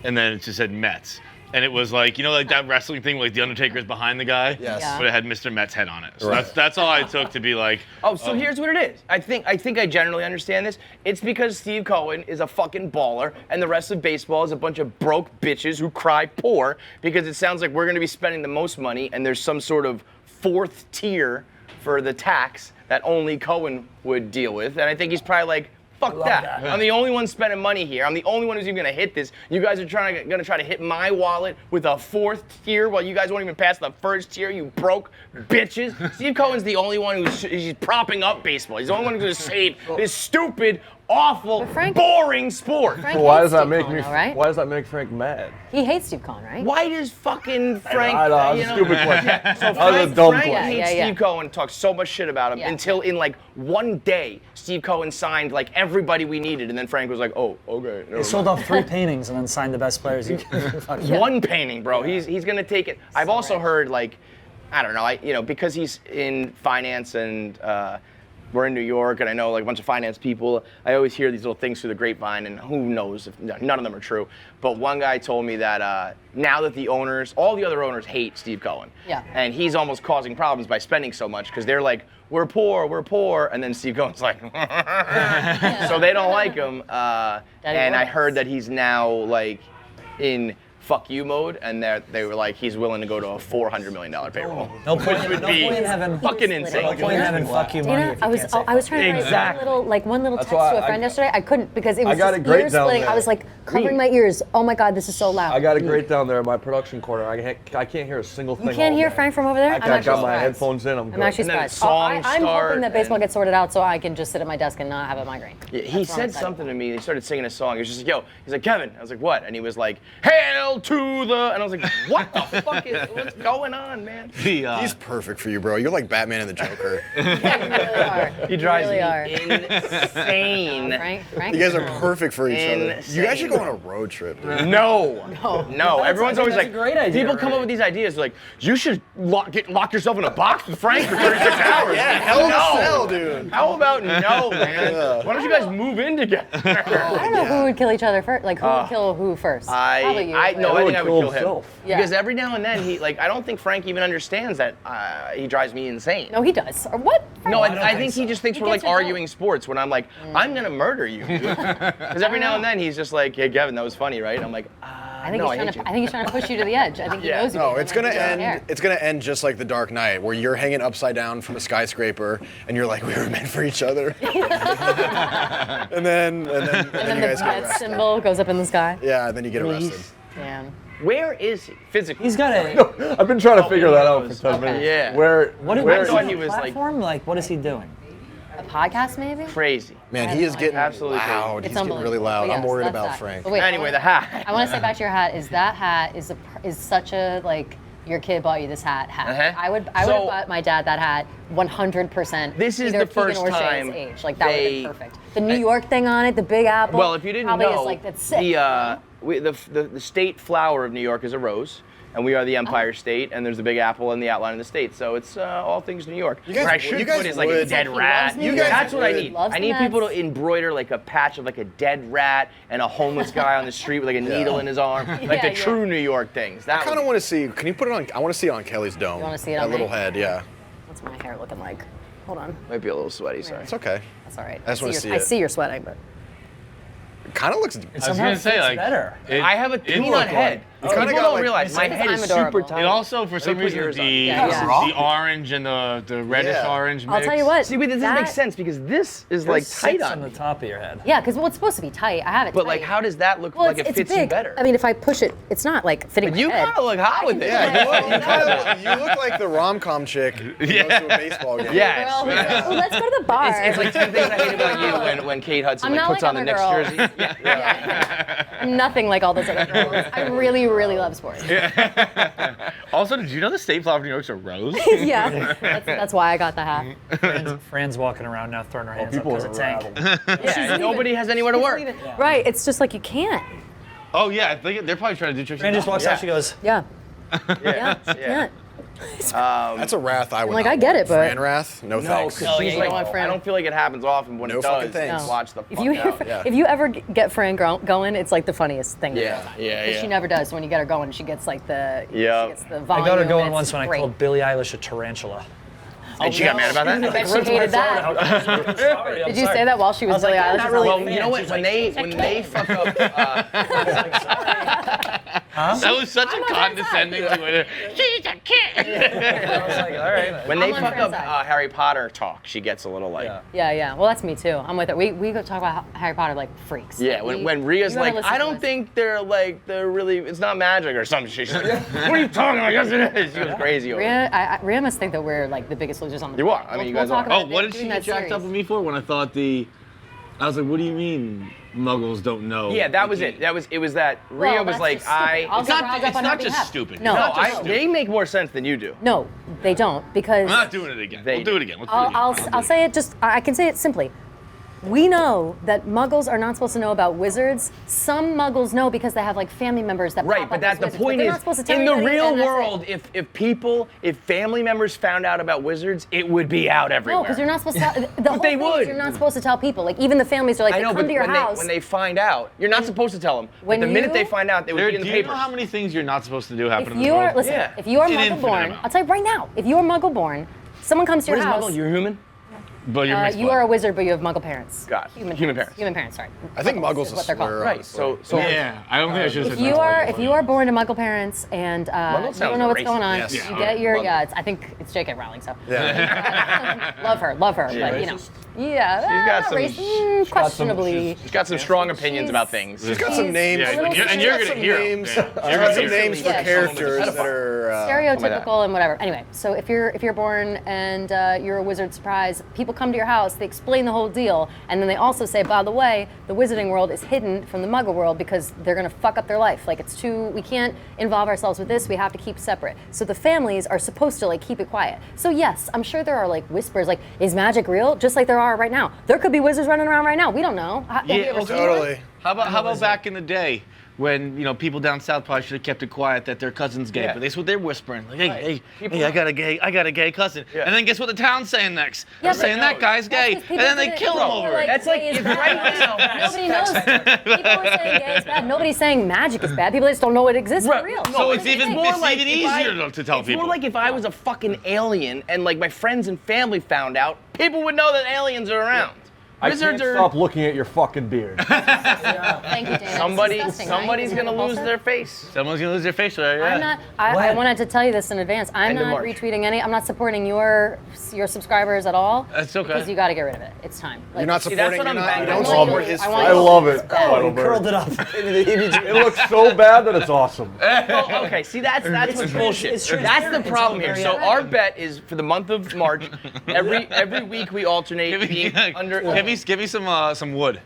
S4: and then it just said Mets. And it was like, like that wrestling thing where like the Undertaker is behind the guy.
S5: Yes.
S6: Yeah.
S4: But it had Mr. Met's head on it. So
S5: Right.
S4: that's all I took to be like.
S1: Oh, so here's what it is. I think I generally understand this. It's because Steve Cohen is a fucking baller, and the rest of baseball is a bunch of broke bitches who cry poor because it sounds like we're going to be spending the most money, and there's some sort of fourth tier for the tax that only Cohen would deal with. And I think he's probably like, fuck that. I'm the only one spending money here. I'm the only one who's even gonna hit this. You guys are gonna try to hit my wallet with a fourth tier while you guys won't even pass the first tier, you broke bitches. Steve Cohen's the only one he's propping up baseball. He's the only one who's gonna save this stupid, awful,
S6: But Frank-
S1: boring sport.
S6: Frank
S2: Well, why
S6: hates
S2: does that
S6: Steve
S2: make
S6: Cohen,
S2: me?
S6: though, right?
S2: Why does that make Frank mad?
S6: He hates Steve Cohen, right?
S1: Why does fucking Frank?
S2: I know,
S1: you
S2: it's a
S1: know-
S2: stupid question.
S1: Yeah, so
S2: That was a
S1: Frank,
S2: dumb
S1: Frank
S2: question.
S1: hates
S6: Yeah.
S1: Steve Cohen, talks so much shit about him
S6: Yeah.
S1: until in like one day, Steve Cohen signed like everybody we needed, and then Frank was like, "Oh, okay." never
S3: He sold
S1: mind."
S3: off 3 paintings and then signed the best players you can. Fucking-
S1: One painting, bro. He's gonna take it. I've also heard like, I don't know, because he's in finance and we're in New York, and I know like a bunch of finance people. I always hear these little things through the grapevine, and who knows if none of them are true. But one guy told me that now that all the other owners hate Steve Cohen,
S6: Yeah.
S1: and he's almost causing problems by spending so much because they're like, we're poor, and then Steve Cohen's like, so they don't like him. And I
S6: works.
S1: heard that he's now like in fuck you mode, and they were like, he's willing to go to a $400 million payroll.
S3: No point,
S1: Which would
S3: no
S1: be
S3: point in having
S1: fucking
S6: No
S1: insane.
S3: no point in having fuck you money.
S6: Dana,
S3: if you
S6: I was
S3: can't say
S6: I was trying to write
S1: Exactly.
S6: one little
S2: That's
S6: text
S2: why
S6: to a
S2: I-
S6: friend yesterday. I couldn't because it was
S2: I got
S6: just
S2: it great
S6: ear
S2: down
S6: splitting.
S2: there.
S6: I was like covering my ears. Oh my god, this is so loud.
S2: I got it great down there in my production corner. I can't hear a single thing.
S6: You can't
S2: all
S6: hear
S2: day.
S6: Frank from over there?
S2: I
S6: I'm
S2: got
S6: actually
S2: my
S6: surprised.
S2: headphones in. I'm good.
S6: I'm actually
S1: And then
S6: surprised.
S1: songs
S6: I'm hoping
S1: start
S6: that baseball
S1: and-
S6: gets sorted out so I can just sit at my desk and not have a migraine.
S1: Yeah, he
S6: That's what I'm
S1: said
S6: excited
S1: something
S6: about.
S1: to me. He started singing a song. He was just like, yo, he's like, Kevin. I was like, what? And he was like, hail to the, and I was like, what the fuck what's going on, man?
S5: He's perfect for you, bro. You're like Batman and the Joker.
S6: You really are.
S1: He drives
S6: really
S1: me
S6: are.
S1: insane.
S6: Frank,
S5: You guys are perfect for each other. You guys should
S1: Insane.
S5: go on a road trip, dude.
S1: No. Everyone's always
S3: that's
S1: like,
S3: a great idea,
S1: people come
S3: right?
S1: up with these ideas like, you should lock yourself in a box with Frank for 36 hours.
S5: Yeah, hell in a
S1: No.
S5: cell, dude.
S1: How about no, man? Why don't you guys move in together?
S6: I don't know who would kill each other first. Like who would kill who first? Probably you.
S1: I think I would kill him.
S2: himself.
S6: Yeah.
S1: Because every now and then I don't think Frank even understands that he drives me insane.
S6: No, he does. Or what?
S1: No,
S3: I don't
S1: I
S3: think
S1: think he
S3: so.
S1: just thinks
S6: He
S1: we're like
S6: gets your vote.
S1: arguing sports when I'm like, I'm gonna murder you, dude. Because every now and then he's just like, hey, Kevin, that was funny, right? I'm like,
S6: I think
S1: no,
S6: he's
S1: I
S6: trying
S1: hate
S6: to.
S1: you.
S6: I think he's trying to push you to the edge. I think he
S1: Yeah.
S6: knows you.
S5: No,
S6: and
S5: it's
S6: then
S5: gonna
S6: he doesn't
S5: end.
S6: care.
S5: It's gonna end just like The Dark Knight, where you're hanging upside down from a skyscraper, and you're like, we were meant for each other. and then you
S6: And then
S5: guys
S6: the
S5: get
S6: death
S5: arrested.
S6: symbol goes up in the sky.
S5: Yeah, then you get arrested.
S6: Man.
S1: where is he physically?
S3: He's got a.
S2: I've been trying to figure that out for 10
S6: Okay.
S2: minutes.
S1: Yeah.
S2: Where?
S3: What is
S2: where
S1: I thought he was like
S3: platform? Like, what is he doing?
S6: A podcast maybe?
S1: crazy.
S5: Man,
S6: I
S5: he
S6: have
S5: is
S6: no
S5: getting
S6: idea.
S1: Absolutely crazy.
S5: loud.
S6: It's
S5: He's getting really
S6: unbelievable.
S5: loud.
S6: But
S5: I'm
S6: yes,
S5: worried
S6: that's
S5: about
S6: that.
S5: Frank.
S6: But wait,
S1: Anyway, the hat.
S6: I want to say back to your hat. Is that hat is such a like your kid bought you this hat?
S1: Uh-huh.
S6: I would
S1: So-
S6: have bought my dad that hat 100%.
S1: This is
S6: either
S1: the first
S6: Keegan or
S1: time
S6: Shay's age. Like that would have
S1: they-
S6: been perfect. The New York thing on it, the Big Apple.
S1: Well, if you didn't
S6: probably
S1: know,
S6: is like that's sick.
S1: the state flower of New York is a rose, and we are the Empire State, and there's a big apple in the outline of the state. So it's all things New York.
S5: You guys-
S1: what I should
S5: you guys
S1: put is like a
S5: would-
S1: dead
S6: He
S1: rat.
S6: loves New You guys
S1: That's what I
S5: would-
S1: need.
S6: Loves
S1: I
S6: the
S1: need people to
S6: Mets.
S1: embroider like a patch of like a dead rat and a homeless guy on the street with like a needle in his arm, like
S6: Yeah,
S1: the
S6: yeah.
S1: true New York things. That
S5: I kind of want to see. Can you put it on? I want to see it on Kelly's dome.
S6: You wanna see it
S5: that
S6: on
S5: little
S6: me?
S5: head? Yeah.
S6: What's my hair looking like? Hold on.
S1: might be a little sweaty. Sorry.
S5: It's okay.
S6: That's all right.
S5: I just wanna see
S6: I
S5: it.
S6: see you're sweating, but
S5: It kind of looks.
S4: I was
S3: Somehow
S4: gonna say
S3: fits
S4: like
S3: better.
S1: I have a peanut head.
S5: kinda
S1: People
S5: got,
S1: don't
S5: like-
S1: realize my
S6: Because
S1: head is
S6: I'm
S1: super
S6: adorable.
S1: tiny.
S4: It also, for some
S1: put
S4: reason,
S1: yours
S4: the,
S1: on.
S6: Yeah.
S4: the orange and the reddish
S5: Yeah.
S4: orange mix.
S6: I'll tell you what.
S1: See, but this doesn't make
S6: that-
S1: sense because this is
S3: It
S1: like
S3: sits
S1: tight
S3: on
S1: on
S3: the
S1: me.
S3: top of your head.
S6: Yeah, because well, it's supposed to be tight. I have it.
S1: But
S6: tight.
S1: like, how does that look
S6: Well,
S1: like it
S6: it's
S1: fits
S6: big.
S1: you better?
S6: I mean, if I push it, it's not like fitting
S1: But
S6: my
S1: you
S6: head.
S1: kind of look hot with it.
S5: Yeah, you look like the rom-com chick who goes to a baseball game.
S1: Yes.
S6: Girl, let's go to the bar.
S1: It's like two things I hate about you when Kate Hudson
S6: I'm
S1: like,
S6: not
S1: puts
S6: like
S1: on the Knicks
S6: other
S1: jersey.
S6: girls. I'm nothing like all those other girls. I really, really love sports.
S4: Also, did you know the state flower of New York's a rose?
S6: Yeah, that's why I got the hat.
S3: Fran's walking around now throwing her hands up
S2: People
S3: because
S2: are
S3: of Tank.
S2: rattled.
S1: Yeah, nobody has anywhere to work.
S6: Right, it's just like you can't.
S4: Oh yeah, I think they're probably trying to do tricks.
S3: Fran just walks
S1: Yeah.
S3: out, she goes,
S6: Yeah,
S1: Yeah.
S6: you can't.
S5: That's a wrath I would
S6: Like,
S5: not
S6: I get
S5: want.
S6: it, but-
S5: Fran wrath? No
S1: No,
S5: thanks.
S1: because
S6: yeah,
S1: she's
S6: you
S1: like,
S6: don't want Fran.
S1: I don't feel like it happens often. When
S5: No
S1: it
S5: fucking
S1: does,
S5: thanks.
S1: watch the
S6: If
S1: fuck
S6: you
S1: out.
S5: Yeah.
S6: if you ever get Fran going, it's like the funniest thing.
S1: Yeah,
S6: ever.
S1: yeah,
S6: 'Cause
S1: yeah.
S6: She never does. When you get her going, she gets like the
S1: Yep.
S6: she gets the
S3: I
S6: volume.
S3: got her going
S6: and
S3: once
S6: it's
S3: when I
S6: great.
S3: called Billie Eilish a tarantula.
S1: And she got mad about
S6: I
S1: that?
S6: bet she hated that.
S3: Sorry,
S6: Did you say that while she was Billie Eilish?
S3: not really
S1: Well,
S3: a
S1: you
S3: fan.
S1: know what?
S3: She's
S1: When
S3: like,
S1: they fuck up,
S4: That was such a condescending way. She's a kid.
S3: I was like, all right.
S1: when they
S6: I'm on
S1: fuck
S6: Fran's
S1: up
S6: side.
S1: Harry Potter talk, she gets a little like.
S3: Yeah.
S6: Yeah. Well, that's me too. I'm with her. We go talk about Harry Potter like freaks.
S1: Yeah,
S6: Like,
S1: when Rhea's
S6: you gotta
S1: like,
S6: listen
S1: I
S6: to
S1: don't
S6: us.
S1: think they're really, it's not magic or something. She's like, what are you talking about? Yes, it is. She was crazy over it.
S6: Rhea must think that we're like the biggest losers on the
S1: You are.
S6: planet.
S1: I mean, you
S6: We'll
S1: guys
S6: talk
S1: are.
S6: about
S4: Oh, what did
S6: doing
S4: she
S6: that
S4: get jacked up
S6: series.
S4: with me for when I thought I was like, what do you mean Muggles don't know?
S1: Yeah, that was it. It was that
S6: Well,
S1: Rhea was
S6: that's
S1: like,
S6: just stupid. I'll
S4: It's
S6: get
S4: not-
S6: riled up
S4: it's
S6: on
S4: not
S6: her
S4: just
S6: behalf.
S4: stupid.
S6: No,
S4: Not just
S6: no.
S4: stupid.
S1: they make more sense than you do.
S6: No, they don't because
S4: I'm not doing it again.
S1: They
S4: We'll do it again. Let's do it again.
S6: I'll say it just, I can say it simply. We know that Muggles are not supposed to know about wizards. Some Muggles know because they have like family members that
S1: Right,
S6: pop
S1: but
S6: up
S1: that's
S6: as
S1: the
S6: wizards, but
S1: point
S6: they're
S1: is,
S6: not supposed to tell
S1: in the
S6: anybody,
S1: real
S6: and that's
S1: world,
S6: it.
S1: if family members found out about wizards, it would be out everywhere.
S6: No, because you're not supposed to. The whole
S1: they
S6: thing
S1: would.
S6: is you're not supposed to tell people. Like even the families are like,
S1: I
S6: they
S1: know,
S6: come
S1: but
S6: to your house.
S1: when they find out, you're not supposed to tell them.
S6: When
S1: But the minute
S6: you-
S1: they find out, they would
S4: There,
S1: be in
S4: do
S1: the
S4: you
S1: papers.
S4: know how many things you're not supposed to do happen
S6: if
S4: in the
S6: you are,
S4: world?
S6: listen,
S1: Yeah.
S6: if you are
S4: An
S6: Muggle
S4: infinite
S6: born,
S4: amount.
S6: I'll tell you right now, if you are Muggle born, someone comes to
S1: What
S6: your
S1: is
S6: house.
S1: Muggle? You're human?
S4: But you're mixed
S6: You
S4: blood.
S6: are a wizard, but you have Muggle parents.
S1: Got it.
S6: Human
S1: Human
S6: parents.
S1: parents.
S6: Human parents. Sorry.
S5: I think Muggles
S6: is
S5: a
S6: what they're called.
S5: slur.
S1: Right.
S5: honestly.
S1: So
S4: Yeah, I don't think I should have
S6: If
S4: said
S6: you
S4: that.
S6: are if you are born to Muggle parents and you
S1: sounds
S6: don't know what's
S1: racist.
S6: going on,
S5: Yes.
S6: you
S5: Yeah.
S6: get your
S1: Muggle.
S6: I think it's J.K. Rowling, so
S5: Yeah.
S6: love her, but you know,
S1: racist?
S6: yeah,
S1: got some-
S6: questionably.
S1: She's got some strong opinions about things.
S5: She's got some names.
S4: Yeah,
S6: a little
S4: and you're
S5: She's got
S4: gonna
S5: some
S4: hear 'em.
S5: names.
S4: Yeah.
S5: She's
S4: You're
S5: got
S4: gonna
S5: some
S4: hear 'em.
S5: names for
S6: Yeah, she's
S5: characters that are.
S6: Stereotypical and whatever. Anyway, so if you're born and you're a wizard surprise, people come to your house, they explain the whole deal, and then they also say, by the way, the wizarding world is hidden from the Muggle world because they're gonna fuck up their life. Like it's too, we can't involve ourselves with this. We have to keep separate. So the families are supposed to like keep it quiet. So yes, I'm sure there are like whispers, like is magic real? Just like there are right now. There could be wizards running around right now. We don't know. Have you ever seen one?
S5: Totally.
S4: How about back in the day when people down south probably should have kept it quiet that their cousin's gay, but that's what they're whispering. Like, hey, I got a gay cousin.
S1: Yeah.
S4: And then guess what the town's saying next?
S6: Yeah,
S4: They're saying that guy's gay, and then they kill him over it.
S1: That's like
S6: gay is
S1: if
S6: bad.
S1: right now.
S6: Nobody knows. People are saying gay is bad. Nobody's saying magic is bad. People just don't know it exists for real.
S4: So it's even
S1: more like if
S4: easier to tell
S1: it's
S4: people.
S1: more like if I was a fucking alien and like my friends and family found out, people would know that aliens are around.
S2: I can't stop looking at your fucking beard.
S6: Thank you, Dana.
S1: Somebody's gonna lose their face.
S4: Someone's gonna lose their face, right?
S6: I'm not. I wanted to tell you this in advance. I'm
S1: End of
S6: not
S1: March.
S6: retweeting any. I'm not supporting your subscribers at all.
S4: That's okay.
S6: Because you got to get rid of it. It's time.
S5: You're not
S1: See, that's
S5: supporting.
S1: what I'm
S5: You
S1: banging
S5: don't
S1: on.
S5: support his.
S6: I
S2: I love it.
S3: He curled it up.
S2: It looks so bad that it's awesome.
S1: Well, okay, see that's what's bullshit.
S3: it's
S1: That's the
S3: transparent.
S1: problem here.
S3: It's
S1: So
S3: all
S1: our bet is for the month of March. Every week we alternate being under.
S4: Give me some wood.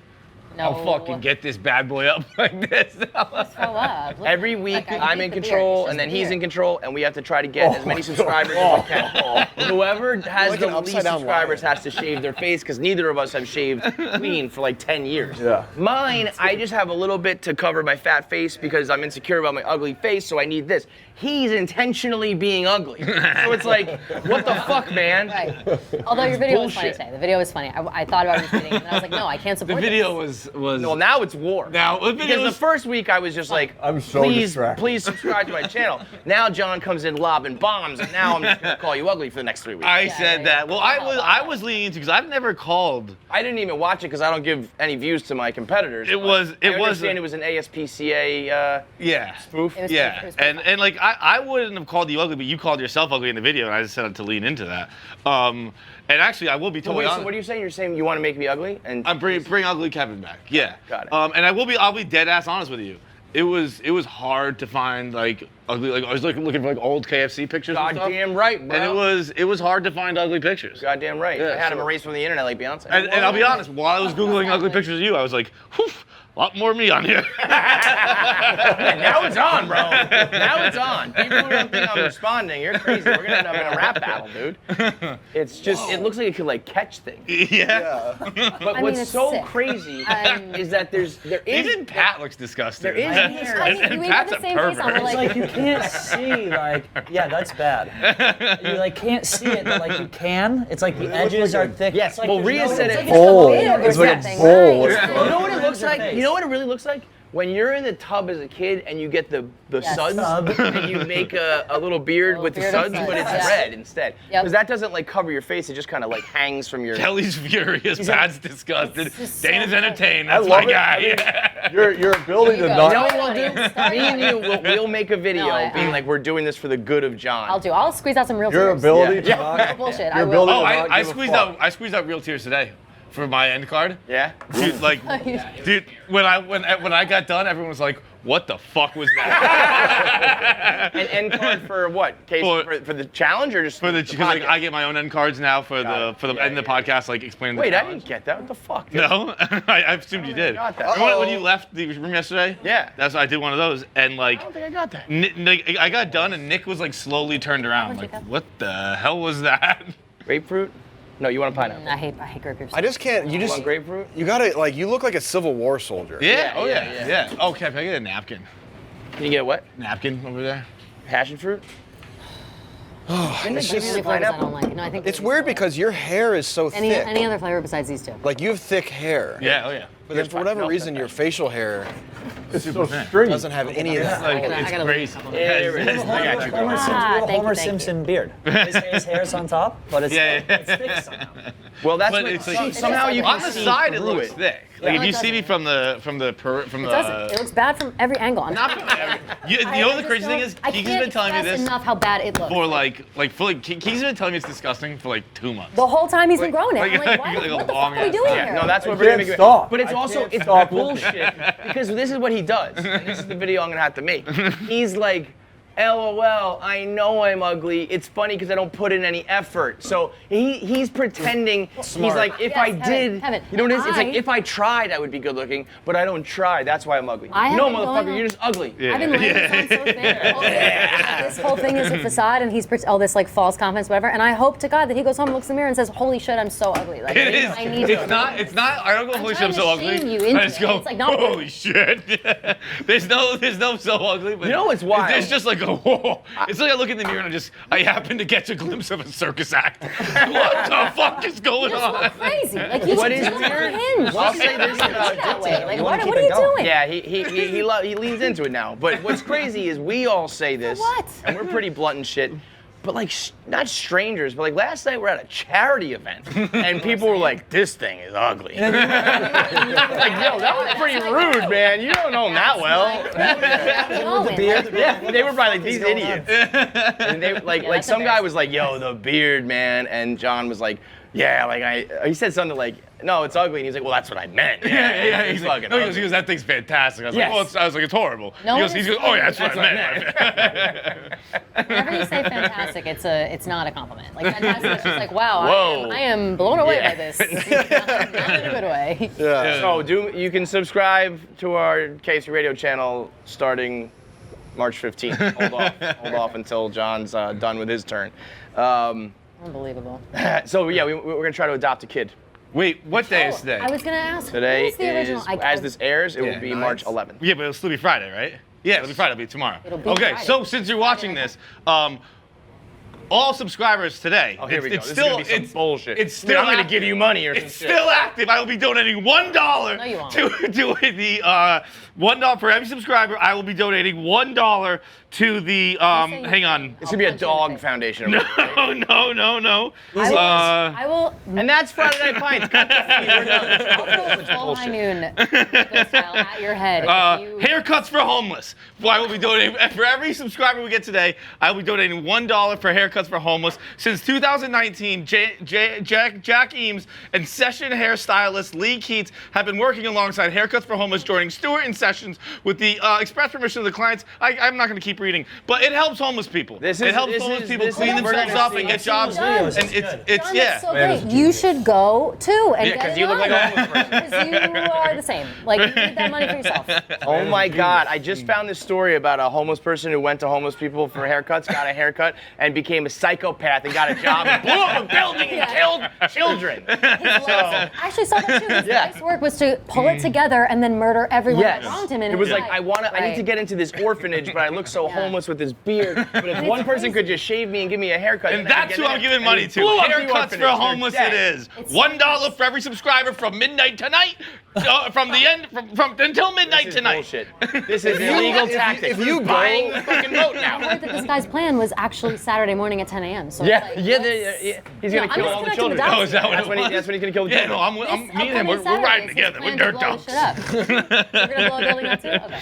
S6: No.
S4: I'll fucking get this bad boy up like this.
S6: Throw up. Look,
S1: Every week
S6: like, I
S1: I'm
S6: hate
S1: in
S6: the beard.
S1: control,
S6: It's
S1: and then
S6: just
S1: he's
S6: the
S1: in
S6: beard.
S1: control, and we have to try to get as many subscribers as we can. Whoever has
S5: Like
S1: the
S5: an
S1: least
S5: upside-down
S1: subscribers
S5: lion.
S1: has to shave their face because neither of us have shaved clean for like 10 years.
S2: Yeah.
S1: Mine, I just have a little bit to cover my fat face because I'm insecure about my ugly face, so I need this. He's intentionally being ugly. So it's like, what the fuck, man?
S6: Right. Although your video was funny
S1: bullshit.
S6: today. The video was funny. I thought about retweeting it, and I was like, no, I can't
S4: The
S6: support
S4: video
S6: this.
S4: was
S1: Well, now it's war.
S4: Now, the video
S1: because the
S4: was-
S1: first week I was just like,
S2: I'm so
S1: please,
S2: distracted.
S1: please subscribe to my channel. Now John comes in lobbing bombs, and now I'm just gonna call you ugly for the next 3 weeks.
S4: I
S6: Yeah,
S4: said
S6: yeah,
S4: that.
S6: yeah.
S4: Well, I was leaning into because I've never called.
S1: I didn't even watch it because I don't give any views to my competitors.
S4: It
S1: but
S4: was-
S1: I
S4: it was
S1: understand
S4: a-
S1: it was an ASPCA
S4: Yeah.
S1: spoof.
S6: It was
S4: Yeah,
S6: pretty- it was pretty
S4: and like I wouldn't have called you ugly, but you called yourself ugly in the video, and I just said to lean into that. And actually, I will be
S1: So
S4: totally
S1: wait, so
S4: honest.
S1: what are you saying? You're saying you want to make me ugly? And
S4: I'm bring ugly Kevin back. Yeah.
S1: Got it.
S4: And I'll be dead ass honest with you. It was hard to find like ugly. Like I was looking for like old KFC pictures. and stuff.
S1: goddamn right, bro.
S4: And it was hard to find ugly pictures.
S1: Goddamn right.
S4: Yeah,
S1: I had them
S4: so-
S1: erased from the internet like Beyonce.
S4: And I'll be honest, while I was googling ugly pictures of you, I was like, whew, a lot more me on here.
S1: Now it's on, bro. Now it's on. People who don't think I'm responding, you're crazy. We're gonna end up in a rap battle, dude. It's just, it looks like it could like catch things.
S4: Yeah.
S1: But
S6: mean,
S1: what's
S6: it's
S1: so
S6: sick.
S1: crazy
S6: Um,
S1: is that there is
S4: Even Pat looks disgusting.
S1: There is hair.
S4: and
S6: we have
S4: Pat's
S6: the
S4: a
S6: same face on.
S4: pervert.
S6: We're
S3: It's
S6: like,
S3: like you can't see, like, yeah, that's bad. You like can't see it, but like you can. It's like the edges are thick.
S1: Yes,
S3: It's like
S1: well,
S3: there's
S1: Rhea
S3: no-
S1: said
S3: it's
S1: it.
S3: like
S2: Bowl.
S6: beard or
S2: It's like a
S6: something,
S2: bowl.
S6: right.
S1: You know what it looks
S3: Your
S1: like?
S3: face.
S1: You know what it really looks like? When you're in the tub as a kid and you get the
S6: Yes.
S1: suds
S3: Sub.
S1: and you make a little beard with the
S6: beard of
S1: suds,
S6: suds,
S1: but it's
S6: yeah.
S1: red instead.
S6: Yep.
S1: Because that doesn't like cover your face, it just kind of like hangs from your.
S4: Kelly's furious. Pat's disgusted.
S6: It's just
S4: Dana's
S6: so
S4: entertained.
S2: I
S4: That's my
S2: love it.
S4: guy.
S2: Your ability to
S6: There you go.
S1: You know
S2: not.
S1: what we'll do? Me and you, we'll make a video
S6: No, I-
S1: being like, we're doing this for the good of John.
S6: I'll squeeze out some real
S2: Your
S6: tears.
S2: ability to
S1: Yeah.
S6: No
S2: not.
S6: bullshit.
S2: Your
S6: I will.
S2: ability
S4: Oh,
S2: to not
S4: I
S2: give a
S4: squeezed
S2: fuck.
S4: out real tears today for my end card.
S1: Yeah?
S4: Dude, like, dude, when I got done, everyone was like, "What the fuck was that?"
S1: An end card for what? Case for the challenge or just
S4: For the because like
S1: podcast?
S4: I get my own end cards now for
S1: Got it.
S4: the
S1: Yeah,
S4: end of the
S1: yeah.
S4: podcast, like explaining the
S1: Wait, I
S4: challenge.
S1: didn't get that. What the fuck? dude?
S4: No, I assumed you did.
S1: got that.
S4: Remember when you left the room yesterday?
S1: Yeah.
S4: That's I did one of those, and like
S1: I don't think I got that.
S4: Nick, I got done, and Nick was like slowly turned around,
S6: What'd you
S4: like,
S6: get?
S4: "What the hell was that?"
S1: Grapefruit? No, you want a pineapple.
S6: I hate grapefruit.
S5: I just can't. You
S1: You
S5: just.
S1: want grapefruit?
S5: You gotta like. You look like a Civil War soldier.
S4: Yeah. Oh
S1: yeah,
S4: yeah.
S1: yeah.
S4: Yeah. Oh, Kev, can I get a napkin?
S1: Can you get what?
S4: Napkin over there.
S1: Passion fruit? Didn't
S6: There's
S1: they give you
S6: any
S1: the
S6: flavors I don't
S1: pineapple?
S6: like. No, I think
S5: It's
S6: these
S5: weird
S6: flavors.
S5: because your hair is so
S6: any
S5: thick.
S6: other flavor besides these two.
S5: Like you have thick hair.
S4: Yeah. Oh yeah.
S5: But then for whatever reason, your facial hair
S2: It's so stringy.
S5: doesn't have any of that.
S4: Like,
S6: I
S4: it's
S6: gotta
S4: crazy.
S6: leave.
S1: Yeah, there it is. I got you, bro.
S3: Homer,
S6: thank you,
S3: Homer
S6: thank you.
S3: Simpson beard. His hair's on top, but it's,
S4: Yeah, yeah.
S3: it's thick somehow.
S1: Well, that's
S4: But
S1: what
S4: it's like
S1: somehow you can
S4: on the
S1: see
S4: side it
S1: through
S4: looks thick. Like
S6: Yeah.
S4: if you
S6: It
S4: see me from the
S6: It doesn't. It looks bad from every angle. I'm
S4: not from every, you
S6: I
S4: know the
S6: just
S4: crazy thing
S6: don't-
S4: is
S6: I
S4: Keegan's
S6: can't
S4: been telling me
S6: express
S4: this
S6: enough how bad it looks.
S4: for Keegan's been telling me it's disgusting for like 2 months.
S6: The whole time he's been growing it.
S4: like-
S6: I'm like, what,
S4: like a
S6: what the fuck
S4: long
S6: are we
S4: ass
S6: doing
S4: time.
S6: here?
S1: No, that's what
S2: I
S1: we're gonna
S2: can't
S1: make.
S2: stop.
S1: But it's
S2: I
S1: also
S2: can't
S1: it's
S2: stop
S1: bullshit because this is what he does. And this is the video I'm gonna have to make. He's like, LOL, I know I'm ugly. It's funny because I don't put in any effort. So he's pretending. He's like, if I did,
S6: Kevin,
S1: you know what it is? It's like, if I tried, I would be good looking, but I don't try. That's why I'm ugly.
S6: I have
S1: No,
S6: been going
S1: motherfucker,
S6: on-
S1: you're just ugly.
S6: I've been laying this on so thin. This whole thing is a facade, and he's all this like false confidence, whatever. And I hope to God that he goes home, looks in the mirror, and says, "Holy shit, I'm so ugly." Like,
S4: It is.
S6: I need
S4: It's
S6: to.
S4: not. I don't go, holy shit, I'm so
S6: trying to
S4: ugly.
S6: shame you into
S4: I just
S6: it.
S4: go,
S6: It's like, no.
S4: holy shit. There's no so ugly. But
S1: You know what's wild?
S4: It's just like, whoa. It's like I look in the mirror and I happen to catch a glimpse of a circus act. What the fuck is going
S6: Just
S4: on?
S6: look crazy. Like he's
S1: What is
S6: just
S1: weird?
S6: unhinged.
S1: I'll say this
S6: Why
S1: about
S6: are you that way? Like,
S3: You
S6: what
S3: wanna
S6: are
S3: keep
S6: you
S3: it going.
S6: doing?
S1: Yeah, he leans into it now. But what's crazy is we all say this,
S6: what?
S1: and we're pretty blunt and shit. But like, not strangers, but like last night we're at a charity event, and people were like, "This thing is ugly." Like, yo, that was pretty rude, man. You don't know him that well. Yeah, they were probably like, "These idiots." And they like
S6: that's
S1: some guy
S6: embarrassing.
S1: was like, "Yo, the beard, man," and John was like, "Yeah, like he said something like, no, it's ugly," and he's like, "Well, that's what I meant."
S4: Yeah.
S1: He's fucking.
S4: No, he
S1: ugly.
S4: goes, that thing's fantastic. I was
S1: Yes.
S4: like, well, I was like, it's horrible.
S6: No
S4: he
S6: one
S4: goes,
S6: is
S4: oh yeah, that's
S1: That's
S4: what I
S1: what I
S4: meant.
S6: Whenever you say fantastic, it's not a compliment. Like fantastic is just like, wow,
S1: Whoa.
S6: I am blown away
S1: Yeah.
S6: by this. Not in a good way.
S5: Yeah.
S1: So you can subscribe to our KFC radio channel starting March 15th. Hold off until John's done with his turn.
S6: Unbelievable.
S1: So yeah, we're gonna try to adopt a kid.
S4: Wait, what day is today?
S6: I was gonna ask.
S1: Today
S6: what is the original?
S1: is, as this airs, it will be
S5: ninth.
S1: March 11th.
S4: Yeah, but it'll still be Friday, right? Yeah, it'll be Friday. It'll be tomorrow.
S6: It'll be
S4: okay,
S6: Friday.
S4: so since you're watching this, all subscribers today.
S1: Oh, here we go.
S4: It's
S1: This
S4: still,
S1: is gonna be some bullshit.
S4: It's
S1: I mean,
S4: still
S1: I'm gonna
S4: active.
S1: give you money or some
S4: It's
S1: shit.
S4: still active. I will be donating $1
S6: No, you won't.
S4: to the $1 for every subscriber. I will be donating $1 to the
S6: saying-
S4: hang on.
S1: It's gonna be a
S6: I'll punch you in the
S1: dog
S6: face.
S1: foundation.
S4: No,
S1: right?
S4: no.
S6: I will.
S1: And that's Friday Night Pints. Cut the feed. We're done.
S6: I'll go full high noon style at your head. if you-
S4: Haircuts for homeless. I will be donating for every subscriber we get today. I will be donating $1 for haircuts for homeless. Since 2019, Jack Eames and session hairstylist Lee Keats have been working alongside Haircuts for Homeless, joining Stewart in sessions with the express permission of the clients. I'm not going to keep reading, but it helps homeless people.
S1: This
S4: it
S1: is-
S4: helps
S1: this
S4: homeless
S1: is-
S4: people
S1: this
S4: clean
S1: is- we're
S4: themselves
S1: gonna
S4: up and
S1: see-
S4: get jobs.
S6: John,
S4: And it's
S6: John,
S4: yeah.
S6: that's so great. You should go too and
S1: Yeah,
S6: get
S1: 'cause
S6: it
S1: you look like
S6: on.
S1: a homeless person.
S6: Because you are the same. Like you need that money for yourself.
S1: Oh my God! I just found this story about a homeless person who went to homeless people for haircuts, got a haircut, and became a psychopath and got a job and blew up a building and killed children.
S6: I actually saw that too. His
S1: Yeah.
S6: life's work was to pull it together and then murder everyone
S1: Yes.
S6: that wronged him. And
S1: It was like,
S6: right.
S1: I need to
S6: Right.
S1: get into this orphanage, but I look so
S6: Yeah.
S1: homeless with this beard. But if
S6: it's
S1: one person
S6: crazy.
S1: could just shave me and give me a haircut,
S4: And
S1: then I could
S4: that's
S1: get
S4: who I'm
S1: in.
S4: giving
S1: And
S4: money
S1: he
S4: to.
S1: blew up the
S4: Haircuts
S1: orphanage.
S4: for
S1: They're
S4: homeless
S1: dead.
S4: it is.
S6: It's
S4: $1 for every subscriber from midnight tonight, from the end, from until midnight
S1: This is
S4: tonight.
S1: bullshit. This is illegal tactic.
S5: if you
S1: buying
S5: go-
S1: the fucking vote
S6: I
S1: now.
S6: heard that this guy's plan was actually Saturday morning at 10 a.m. So
S1: Yeah,
S6: it's like,
S1: yeah,
S6: let's-
S1: he's
S6: No,
S1: gonna
S6: I'm
S1: kill
S6: just
S1: all the
S6: connecting
S1: children.
S6: the dots.
S4: Oh, is that what
S1: That's
S4: it
S1: when
S4: was?
S1: that's when he's gonna kill the
S4: Yeah,
S1: children.
S4: no,
S6: This
S4: me and him,
S6: upcoming
S4: we're
S6: Saturday
S4: riding
S6: is his
S4: together. We're
S6: plan to
S4: dirt
S6: blow
S4: dogs.
S6: this shit up. You're gonna blow a building up too? Okay.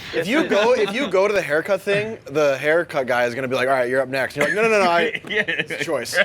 S5: If you go to the haircut thing, the haircut guy is gonna be like, all right, you're up next. You're like, no, it's a choice.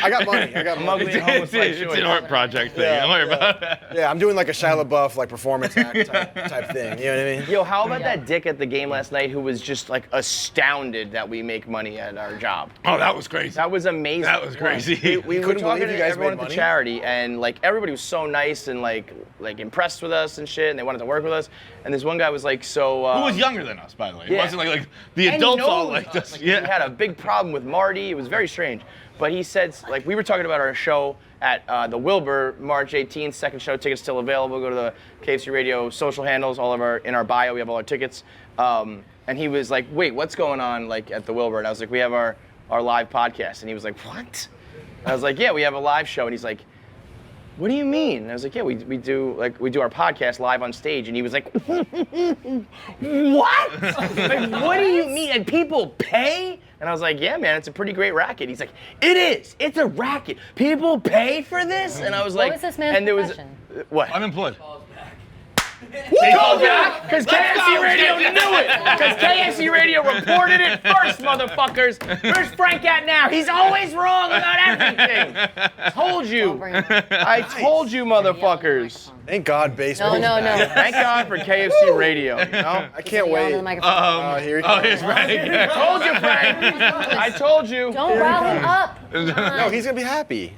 S5: I got money.
S1: ugly and homeless by
S4: It's
S1: choice.
S4: an art project thing.
S5: Yeah,
S4: Don't worry about it.
S5: Yeah, I'm doing like a Shia LaBeouf like performance act type thing. You know what I mean?
S1: Yo, how about that dick at the game last night who was just like astounded that we make money at our job?
S4: Oh, that was crazy.
S1: That was amazing.
S4: That was crazy.
S1: We were
S5: couldn't
S1: talking
S5: believe you
S1: to
S5: guys
S1: everyone
S5: made
S1: at the
S5: money?
S1: charity, and like everybody was so nice and like impressed with us and shit, and they wanted to work with us. And this one guy was like, so.
S4: Who was younger than us, by the way? It
S1: yeah.
S4: wasn't like the
S1: And he
S4: adults all
S1: knows
S4: liked us.
S1: Like,
S4: Yeah.
S1: We had a big problem with Marty. It was very strange. But he said, like, we were talking about our show at the Wilbur, March 18th. Second show tickets still available. Go to the KFC Radio social handles. In our bio, we have all our tickets. And he was like, wait, what's going on like at the Wilbur? And I was like, we have our live podcast. And he was like, what? And I was like, yeah, we have a live show. And he's like, what do you mean? And I was like, yeah, we do our podcast live on stage. And he was like, what? Like, what do you mean? And people pay? And I was like, yeah, man, it's a pretty great racket. He's like, it is. It's a racket. People pay for this? And I was like,
S6: was this man's
S1: and there was
S6: profession?
S1: what?
S4: Unemployed.
S1: Go back, because KFC Radio knew it. Because KFC Radio reported it first, motherfuckers. Where's Frank at now? He's always wrong about everything. Told you. I told you, motherfuckers.
S5: Thank God baseball.
S6: No.
S1: Thank God for KFC Radio. You know?
S5: I can't
S6: Yell into
S5: wait.
S6: the microphone.
S5: Here he
S4: Oh,
S5: comes.
S4: here's Frank.
S1: I told you, Frank. I told you.
S6: Don't rile him up.
S5: No, he's gonna be happy.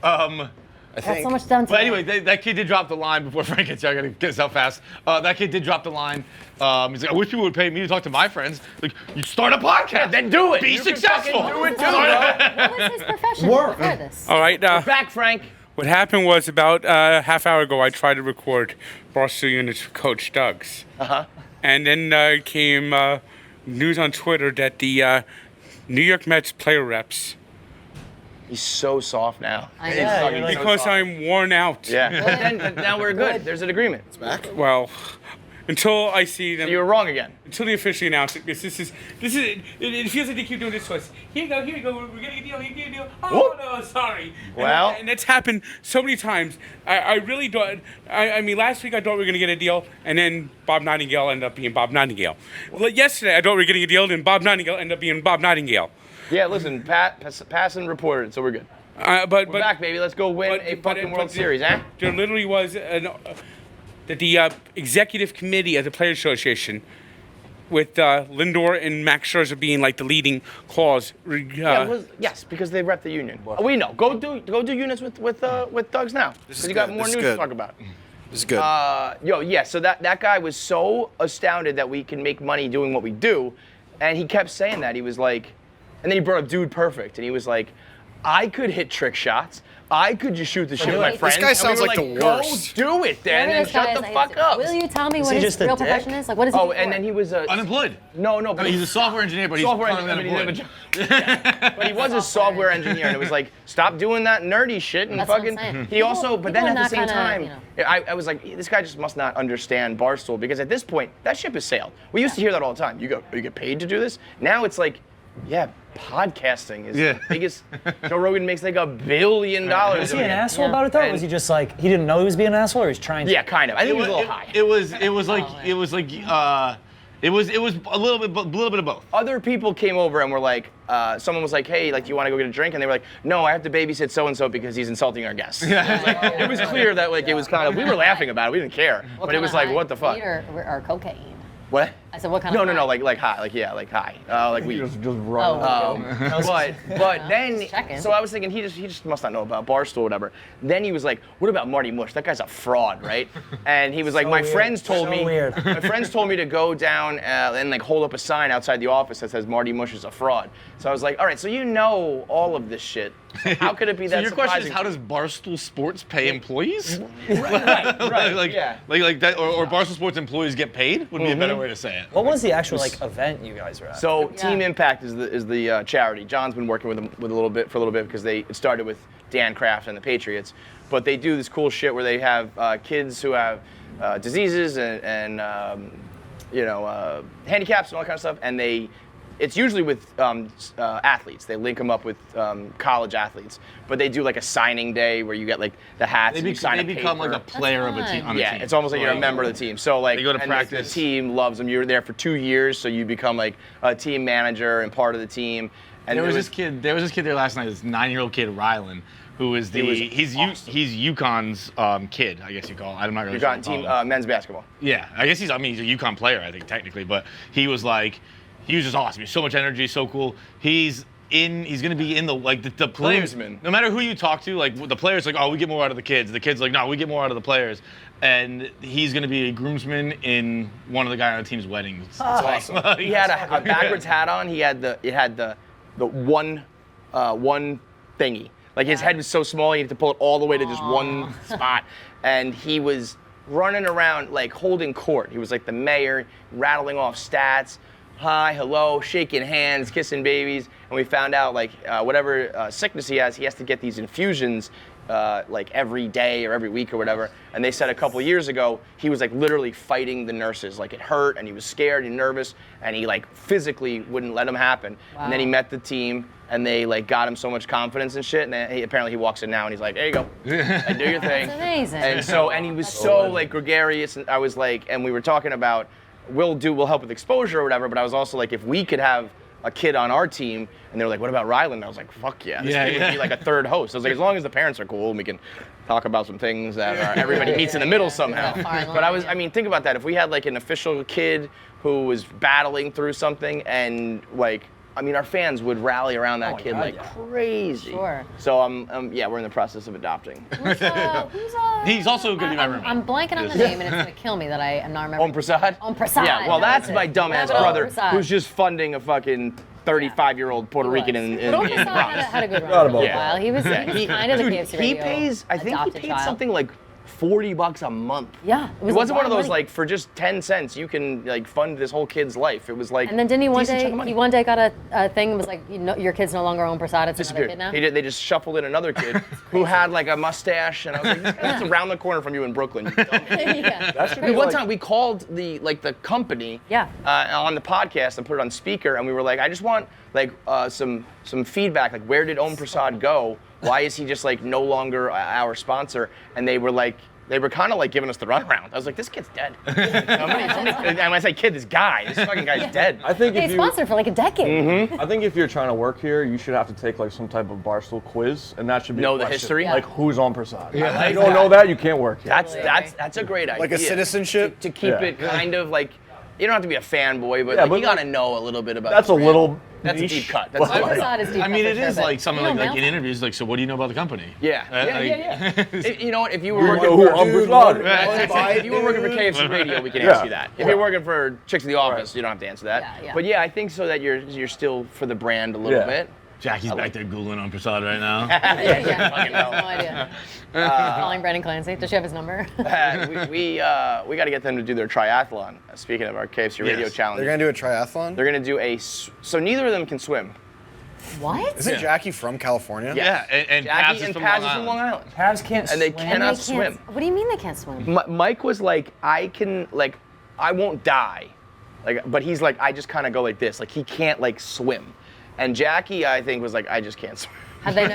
S5: I
S6: Got
S5: think.
S6: so much done today.
S4: But anyway, that kid did drop the line before Frank gets here. I gotta get this out fast. That kid did drop the line. He's like, I wish people would pay me to talk to my friends. Like, you start a podcast.
S1: Then do it.
S4: Be
S1: You can
S4: successful.
S1: fucking do it too, bro.
S6: What was his profession before this?
S7: All right.
S1: Back, Frank.
S7: What happened was about a half hour ago, I tried to record Barstool Units for Coach Doug's. And then came news on Twitter that the New York Mets player reps,
S1: He's so soft now.
S6: I know.
S1: He's
S3: Yeah,
S1: fucking
S3: you're like-
S1: so
S7: because
S1: soft.
S7: I'm worn out.
S1: Yeah. Then now we're good. There's an agreement.
S7: Well, until I see them,
S1: You were wrong again.
S7: until they officially announce it, because it feels like they keep doing this to us. Here you go, we're getting a deal, a deal. Oh, no, sorry.
S1: Well-
S7: and it's happened so many times. I really don't, I mean, last week I thought we were going to get a deal, and then Bob Nightingale ended up being Bob Nightingale. Well, yesterday I thought we were getting a deal, and Bob Nightingale ended up being Bob Nightingale.
S1: Yeah, listen, pass and reported, so we're good.
S7: But
S1: We're back, baby. Let's go win a fucking World Series, eh?
S7: There literally was that the executive committee of the Players Association, with Lindor and Max Scherzer being like the leading clause.
S1: Yes, because they rep the union. We know. Go do units with Doug's now. Because you got more news to talk about.
S5: This is good.
S1: So that guy was so astounded that we can make money doing what we do, and he kept saying that. He was like, and then he brought up Dude Perfect, and he was like, I could hit trick shots. I could just shoot the shit with my
S6: This
S1: friends.
S5: guy
S1: And
S5: sounds
S1: were
S5: like the worst.
S1: Go do it then,
S6: Whatever
S1: and
S6: this
S1: shut
S6: guy
S1: the
S6: is,
S1: fuck up.
S6: Will you tell me
S3: Is
S6: what
S3: he
S6: his
S3: just a
S6: real
S3: dick?
S6: profession is? Like, what is he
S1: Oh,
S6: before?
S1: and then he was a
S4: Unemployed.
S1: no, but
S4: He's a software engineer, but he's
S1: software
S4: currently
S1: engineer.
S4: unemployed.
S1: But he was a software engineer, and it was like, stop doing that nerdy shit and
S6: That's what I'm
S1: fucking.
S6: saying.
S1: He also, but then
S6: People
S1: at the
S6: in
S1: same
S6: that
S1: time,
S6: kinda, you know.
S1: I was like, this guy just must not understand Barstool, because at this point, that ship has sailed. We used to hear that all the time. You get paid to do this. Now it's like, yeah, podcasting is the biggest. Joe Rogan makes like $1 billion.
S3: Was he an asshole about it though? Or was he just like he didn't know he was being an asshole, or he's trying to?
S1: Yeah, kind of. I think he was a little high.
S4: It was like it was a little bit of both.
S1: Other people came over and were like, someone was like, hey, like, do you want to go get a drink? And they were like, no, I have to babysit so-and-so because he's insulting our guests. It was clear that like it was kind of, we were laughing about it, we didn't care. But it was like, what the fuck?
S6: Or cocaine.
S1: What?
S6: I said, what kind of
S1: No,
S6: high?
S1: like high, like high, like weed.
S2: Just run.
S6: Oh,
S1: But then,
S6: Just checking.
S1: so I was thinking he just must not know about Barstool or whatever. Then he was like, what about Marty Mush? That guy's a fraud, right? And he was like, my
S3: weird.
S1: friends told
S3: So
S1: me,
S3: weird.
S1: my friends told me to go down and like hold up a sign outside the office that says Marty Mush is a fraud. So I was like, all right, so you know all of this shit. So how could it be
S4: So
S1: that
S4: your question is,
S1: surprising?
S4: how does Barstool Sports pay employees?
S1: right,
S4: like,
S1: yeah.
S4: like that, or Barstool Sports employees get paid would be a better way to say it.
S3: What was the actual like event you guys were at?
S1: So Team Impact is the charity. John's been working with them for a little bit because it started with Dan Kraft and the Patriots, but they do this cool shit where they have kids who have diseases and handicaps and all that kind of stuff, and it's usually with athletes. They link them up with college athletes, but they do like a signing day where you get like the hats and you sign
S4: They
S1: a
S4: become
S1: paper.
S4: like a player of a team. On a
S1: Yeah,
S4: team.
S1: it's almost like you're a member of the team. So like,
S4: They go to
S1: and
S4: practice.
S1: The team loves them. You're there for 2 years, so you become like a team manager and part of the team. And
S4: There was
S1: it
S4: this kid. There was this kid there last night. This 9-year-old kid, Rylan, who is he's UConn's kid, I guess you call it. I'm not really
S1: You
S4: sure.
S1: got
S4: what
S1: team
S4: you call him.
S1: men's basketball.
S4: Yeah, I guess he's a UConn player, I think technically, but he was just awesome. He's so much energy, so cool. He's gonna be in the players.
S1: Groomsman.
S4: No matter who you talk to, like the players, like, oh, we get more out of the kids. The kids like, no, we get more out of the players. And he's gonna be a groomsman in one of the guy on the team's weddings.
S1: That's awesome. He had a backwards hat on. It had the one thingy. Like his head was so small, he had to pull it all the way to just one spot. And he was running around like holding court. He was like the mayor, rattling off stats. Hi, hello, shaking hands, kissing babies, and we found out like whatever sickness he has to get these infusions like every day or every week or whatever. And they said a couple years ago he was like literally fighting the nurses, like it hurt and he was scared and nervous, and he like physically wouldn't let them happen. And then he met the team, and they like got him so much confidence and shit. And then apparently he walks in now and he's like, there you go, and do your thing.
S6: That's amazing.
S1: And he was so like gregarious, and I was like, and we were talking about we'll help with exposure or whatever. But I was also like, if we could have a kid on our team, and they were like, what about Ryland? I was like, fuck yeah, this kid would be like a third host. I was like, as long as the parents are cool, and we can talk about some things that everybody meets in the middle somehow. But I mean, think about that. If we had like an official kid who was battling through something, and like, I mean, our fans would rally around that kid like crazy.
S6: Sure.
S1: So yeah, we're in the process of adopting.
S4: He's also going to be my roommate.
S6: I'm blanking on the name, and it's gonna kill me that I am not remembering.
S1: Om Prasad?
S6: Om Prasad.
S1: Yeah, well, that's my dumbass
S6: Om
S1: brother
S6: Prasad.
S1: who's just funding a fucking 35-year-old Puerto Rican in
S6: But Om
S1: in
S6: Prasad
S1: Bronx.
S6: had a good run for a little
S1: Yeah.
S6: while. He was kind of the KFC
S1: He
S6: radio
S1: pays, I think he
S6: adopted
S1: paid
S6: child.
S1: something like $40 a month.
S6: Yeah,
S1: It
S6: was a
S1: wasn't
S6: lot
S1: one of those
S6: money.
S1: like for just 10 cents you can like fund this whole kid's life. It was like
S6: And then didn't he one
S1: decent
S6: day?
S1: chunk of money.
S6: He one day got a thing and was like, your kid's no longer Om Prasad. It's another
S1: disappeared.
S6: kid now.
S1: They just shuffled in another kid who had like a mustache, and I was like, this guy's around the corner from you in Brooklyn. You dumb idiot.
S6: Yeah.
S5: That should
S1: I
S5: be
S1: mean, one
S5: like-
S1: time we called the company
S6: Yeah.
S1: on the podcast and put it on speaker, and we were like, I just want like some feedback, like where did Om Prasad go? Why is he just like no longer our sponsor? And they were kind of like giving us the runaround. I was like, this kid's dead. And when I say kid, this fucking guy's dead.
S2: I think
S6: They
S2: if you,
S6: sponsored for like a decade.
S2: I think if you're trying to work here, you should have to take like some type of Barstool quiz, and that should be
S1: Know
S2: a
S1: the
S2: question.
S1: history?
S2: Like who's on Prasad.
S1: I like
S2: If you don't
S1: that.
S2: know that, you can't work here.
S1: That's a great idea.
S5: Like a citizenship?
S1: to keep
S2: Yeah.
S1: it kind of like, you don't have to be a fanboy, but
S2: Yeah,
S1: like,
S2: but
S1: you gotta know a little bit about.
S2: That's
S1: the
S2: a
S1: brand.
S2: little.
S1: That's a
S2: niche,
S1: deep cut.
S2: but
S1: That's
S6: Om
S1: like-
S6: Prasad is deep.
S4: I mean,
S6: cut
S4: it
S6: for
S4: is
S6: sure,
S4: like
S6: but
S4: something
S6: you
S4: like
S6: know
S4: in
S6: Mel?
S4: interviews, like, so what do you know about the company?
S1: Yeah. You know what? If you were
S2: You
S1: working
S2: know who
S1: for
S2: Om
S5: Dude,
S2: Prasad is.
S1: if you were working for KFC Radio, we can
S2: Yeah.
S1: ask you that. If you're working for Chicks in the Office, you don't have to answer that.
S6: Yeah, yeah.
S1: But yeah, I think so that you're still for the brand a little
S2: Yeah.
S1: bit.
S4: Jackie's back there Googling on Prasad right now.
S6: Yeah.
S1: Fucking hell.
S6: No idea. Calling Brandon Clancy. Does she have his number?
S1: We got to get them to do their triathlon. Speaking of our KFC Radio
S4: Yes.
S1: challenge,
S5: They're gonna do a triathlon?
S1: they're gonna do so neither of them can swim.
S6: What?
S5: Isn't Jackie from California?
S4: Yeah, and
S1: Jackie
S4: Pabs is
S1: and
S4: from
S1: Paz
S4: Long
S1: is from Long
S4: Island.
S1: Island,
S3: Pabs can't
S1: and they
S3: swim.
S1: cannot
S6: They
S1: swim.
S6: can't- What do you mean they can't swim?
S1: Mike was like, I won't die, but he's like, I just kind of go like this, like he can't like swim, and Jackie I think was like, I just can't swim.
S6: Have they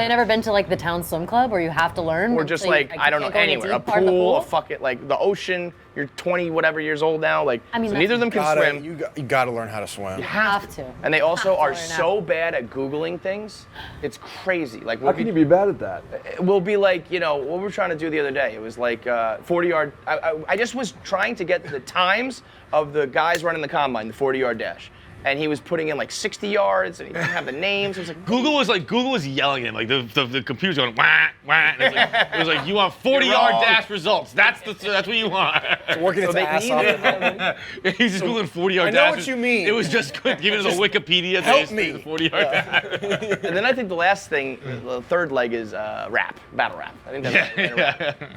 S6: never been to like the town swim club where you have to learn?
S1: Or just
S6: so you-
S1: like,
S6: you
S1: I don't know,
S6: can't go in the
S1: anywhere, a
S6: deep part of the
S1: pool, a fucking like the ocean. You're 20 whatever years old now, like
S6: I mean,
S1: so
S6: that's-
S1: neither of them can swim.
S5: You gotta learn how to swim.
S6: You have to.
S1: And they also
S6: Have to
S1: are
S6: learn
S1: so
S6: how.
S1: bad at Googling things. It's crazy. Like
S2: How can you be bad at that?
S1: we'll be like, what we were trying to do the other day. It was like 40-yard. I just was trying to get the times of the guys running the combine, the 40-yard dash. And he was putting in like 60 yards, and he didn't have the names. It was like,
S4: Google was yelling at him, like the computer's going wah wah. And it was like you want 40-yard
S1: wrong.
S4: dash results. That's what you want.
S5: Working its
S1: they
S5: ass
S1: needed-
S5: off.
S4: He's just googling 40-yard
S5: I
S4: dash.
S5: know what you mean.
S4: It was just giving us a Wikipedia.
S5: help
S4: dash,
S5: me.
S4: The 40-yard dash.
S1: and then I think the last thing, the third leg is rap, battle rap. I think that's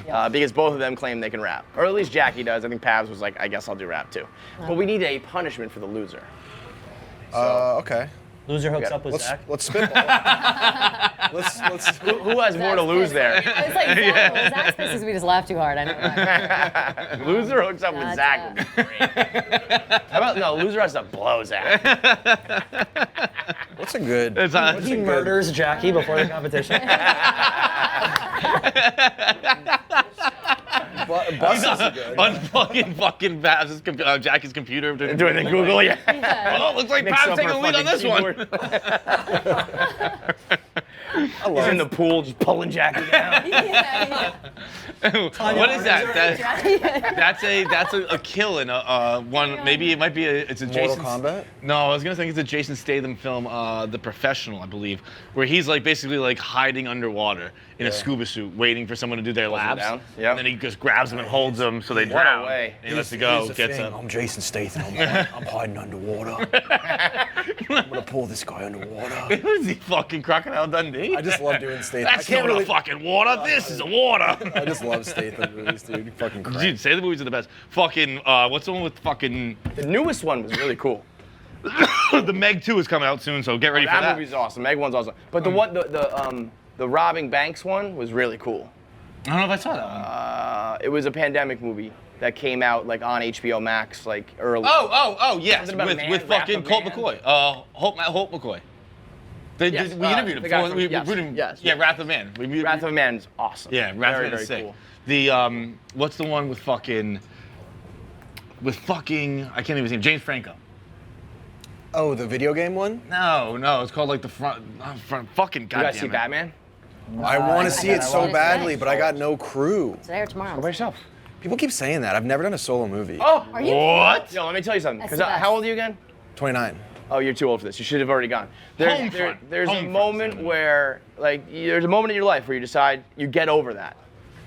S1: rap. Because both of them claim they can rap, or at least Jackie does. I think Pabs was like, I guess I'll do rap too. But we need a punishment for the loser.
S5: Okay.
S3: Loser hooks up with
S5: Let's
S3: Zach.
S5: spitball. let's
S1: Who has more to lose there?
S6: It's like Zach's pissed because we just laughed too hard. I know.
S1: Loser hooks up with Zach. Would be great. How about no? Loser has to blow Zach.
S5: What's a good?
S3: He murders Jackie before the competition.
S5: Bus is good.
S4: Unfucking Babs' Jackie's computer.
S1: Doing the Google, yeah.
S4: Oh, looks like
S1: Mix
S4: Babs
S1: up
S4: taking
S1: her
S4: the lead on this
S1: fucking
S4: one.
S1: He's in the pool just pulling Jackie down.
S4: What is that? That's a kill in a one. Maybe it might be it's a
S5: Mortal
S4: Jason.
S5: Kombat?
S4: No, I was gonna think it's a Jason Statham film, The Professional, I believe, where he's like basically like hiding underwater in a scuba suit, waiting for someone to do their labs.
S1: down? Yep.
S4: And then he just grabs them and holds them so they
S1: What a
S4: drown.
S1: way.
S4: And he lets it go, gets up.
S5: I'm Jason Statham. I'm hiding underwater. I'm gonna pull this guy underwater.
S4: Is he fucking Crocodile Dundee?
S5: I just love doing Statham.
S4: That's
S5: I can't
S4: not
S5: really.
S4: a fucking water. This is a water.
S5: I just love Statham movies, dude. Fucking great.
S4: Dude, Statham movies are the best. Fucking, what's the one with fucking
S1: The newest one was really cool.
S4: the Meg 2 is coming out soon, so get ready for
S1: That
S4: that.
S1: movie's awesome. Meg one's awesome. But the one, the robbing banks one was really cool.
S4: I don't know if I saw that one.
S1: It was a pandemic movie that came out like on HBO Max like early.
S4: Oh, yes,
S1: Something about a
S4: with
S1: man,
S4: fucking
S1: Wrath
S4: Colt
S1: of
S4: McCoy. Holt McCoy.
S1: Yes,
S4: we interviewed him.
S1: the guy
S4: So
S1: from-
S4: we
S1: yes,
S4: recruited him.
S1: yes,
S4: Yeah,
S1: yes.
S4: Wrath of Man.
S1: Wrath of Man's awesome.
S4: Yeah, Wrath
S1: very,
S4: of Man
S1: very
S4: is sick.
S1: cool.
S4: The what's the one with fucking I can't even see him. James Franco.
S5: Oh, the video game one?
S4: No, it's called like the front fucking
S1: You
S4: goddamn.
S1: guys see Batman?
S5: I want to see it
S6: I
S5: so
S6: wanna
S5: badly,
S6: see it.
S5: but I got no crew.
S6: Today or tomorrow?
S1: Go by yourself.
S5: People keep saying that. I've never done a solo movie.
S1: Oh,
S6: Are you?
S4: What?
S1: Yo, let me tell you something.
S6: That's
S1: 'Cause,
S6: the best.
S1: how old are you again?
S5: 29.
S1: Oh, you're too old for this. You should have already gone.
S4: Homefront.
S1: There's a
S4: Homefront,
S1: moment
S4: Simon.
S1: where, like, there's a moment in your life where you decide you get over that,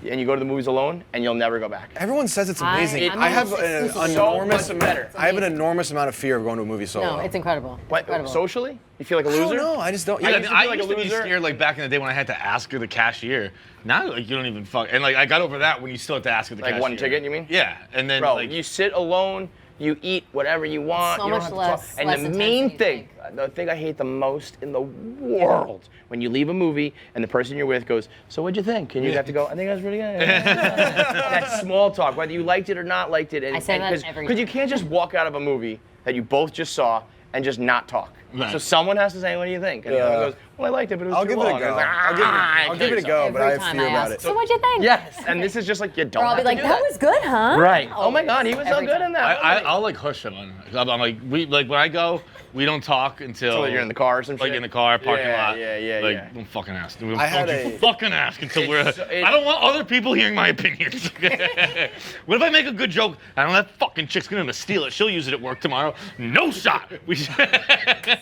S1: and you go to the movies alone, and you'll never go back.
S5: Everyone says it's amazing.
S6: I'm
S5: I have
S6: almost
S5: an
S6: exclusively
S5: enormous
S1: so much
S5: amount.
S1: better.
S5: I have an enormous amount of fear of going to a movie solo.
S6: No, it's incredible. It's
S1: What,
S6: incredible.
S1: socially? You feel like a
S5: I
S1: loser?
S5: don't know. I just don't.
S1: I
S5: Yeah,
S1: used to
S4: I
S1: feel like
S4: used
S1: a
S4: to be
S1: loser.
S4: scared like back in the day when I had to ask her the cashier. Now like you don't even fuck. And like I got over that when you still have to ask her the
S1: Like
S4: cashier.
S1: one ticket, you mean?
S4: Yeah, and then
S1: Bro,
S4: like
S1: you sit alone, you eat whatever you want.
S6: So
S1: you don't
S6: much
S1: have to
S6: less-
S1: talk. And
S6: less
S1: the
S6: intense
S1: main
S6: than you
S1: thing, the thing I hate the most in the world, when you leave a movie and the person you're with goes, "So what'd you think?" And you have to go, "I think that was pretty good." That small talk, whether you liked it or not liked it. And,
S6: I say that every
S1: Because you
S6: time.
S1: can't just walk out of a movie that you both just saw and just not talk.
S4: Right.
S1: So someone has to say, "What do you think?" And the other
S5: Yeah.
S1: goes, "Well, I liked it, but it was
S5: I'll
S1: too
S5: give it
S1: long."
S5: a
S1: And
S5: go.
S1: it's like,
S5: I'll give it a go, but I
S6: Every
S5: have
S6: time
S5: fear
S6: I
S5: about
S6: ask,
S5: it.
S6: so what'd you think?
S1: Yes, and this is just like you don't
S6: Or I'll be
S1: have
S6: like,
S1: to do
S6: that was good, huh?
S1: Right. Oh my
S6: Always.
S1: God, he was so
S6: Every
S1: good
S6: time.
S1: in that.
S4: I'll like hush him. I'm like when I go, we don't talk until
S1: Until you're in the car or some
S4: like
S1: shit?
S4: in the car, parking
S1: Yeah,
S4: lot.
S1: yeah,
S4: Like
S1: yeah.
S4: don't fucking ask. Don't
S5: I had
S4: you
S5: a-
S4: fucking ask until we're.
S1: it-
S4: I don't want other people hearing my opinions. What if I make a good joke and that fucking chick's gonna steal it? She'll use it at work tomorrow. No shot. We should.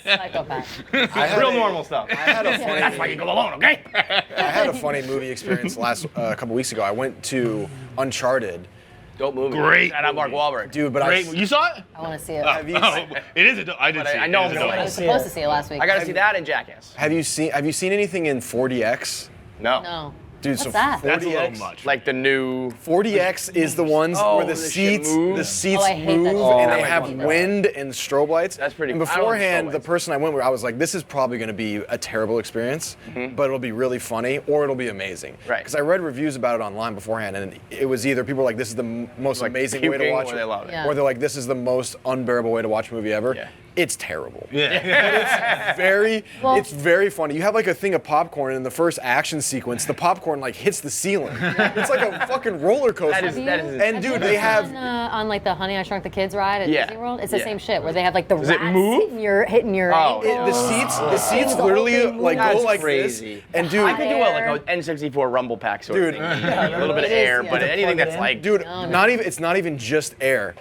S6: Psychopath.
S5: I had
S1: Real
S5: a-
S1: normal stuff.
S5: I had a funny.
S1: That's why you go alone, okay?
S5: I had a funny movie experience last couple weeks ago. I went to Uncharted,
S1: Dope movie.
S4: Great
S1: Shout out Mark
S4: movie.
S1: Wahlberg.
S5: dude. But
S4: Great. You saw it?
S6: I want to see it.
S5: Have you
S4: It is a. I did see it.
S1: I know
S4: It is
S1: I'm
S4: a
S1: gonna
S6: I
S4: dope.
S6: was supposed to see it last week.
S1: I gotta see that in Jackass.
S5: have you seen anything in 40X?
S1: No.
S6: No.
S5: Dude,
S6: What's
S5: so
S6: that?
S5: 40X,
S4: That's a little much.
S1: Like the new.
S5: 40X is the ones where the
S1: the shit
S5: seats
S1: moves?
S6: Oh, I hate that
S5: move
S6: shit.
S5: and
S6: Oh,
S5: they
S6: I
S5: have
S6: hate that.
S5: wind and strobe lights.
S1: That's pretty
S5: And
S1: cool. I don't like
S5: beforehand,
S1: strobe
S5: the
S1: lights.
S5: person I went with, I was like, this is probably going to be a terrible experience, but it'll be really funny or it'll be amazing.
S1: Right.
S5: Because I read reviews about it online beforehand, and it was either people were like, this is the most
S1: Like
S5: amazing way to
S1: puking,
S5: watch
S1: or they love it.
S6: Yeah.
S5: or they're like, this is the most unbearable way to watch a movie ever.
S1: Yeah.
S5: It's terrible.
S4: Yeah.
S6: Well-
S5: It's very funny. You have like a thing of popcorn, and in the first action sequence, the popcorn like hits the ceiling. It's like a fucking roller coaster.
S1: That is
S5: And
S6: Have
S5: dude,
S6: you
S5: they
S6: ever
S5: have.
S6: been, on like the Honey I Shrunk the Kids ride at
S1: Yeah.
S6: Disney World. It's the
S1: Yeah.
S6: same shit where they have like the
S1: Does it
S6: rats
S1: move?
S6: hitting your
S1: Oh.
S6: ankle.
S5: The seats
S6: The whole
S5: literally
S6: thing
S5: like
S1: That's
S5: go like
S1: crazy.
S5: this. And dude,
S1: I could do like an N64 rumble pack sort
S5: Dude.
S1: of thing. A little bit of
S6: It is,
S1: air,
S6: yeah.
S1: but
S6: To
S1: anything
S3: plug it
S1: that's
S3: in?
S1: like.
S5: dude,
S6: No.
S5: it's not even just air.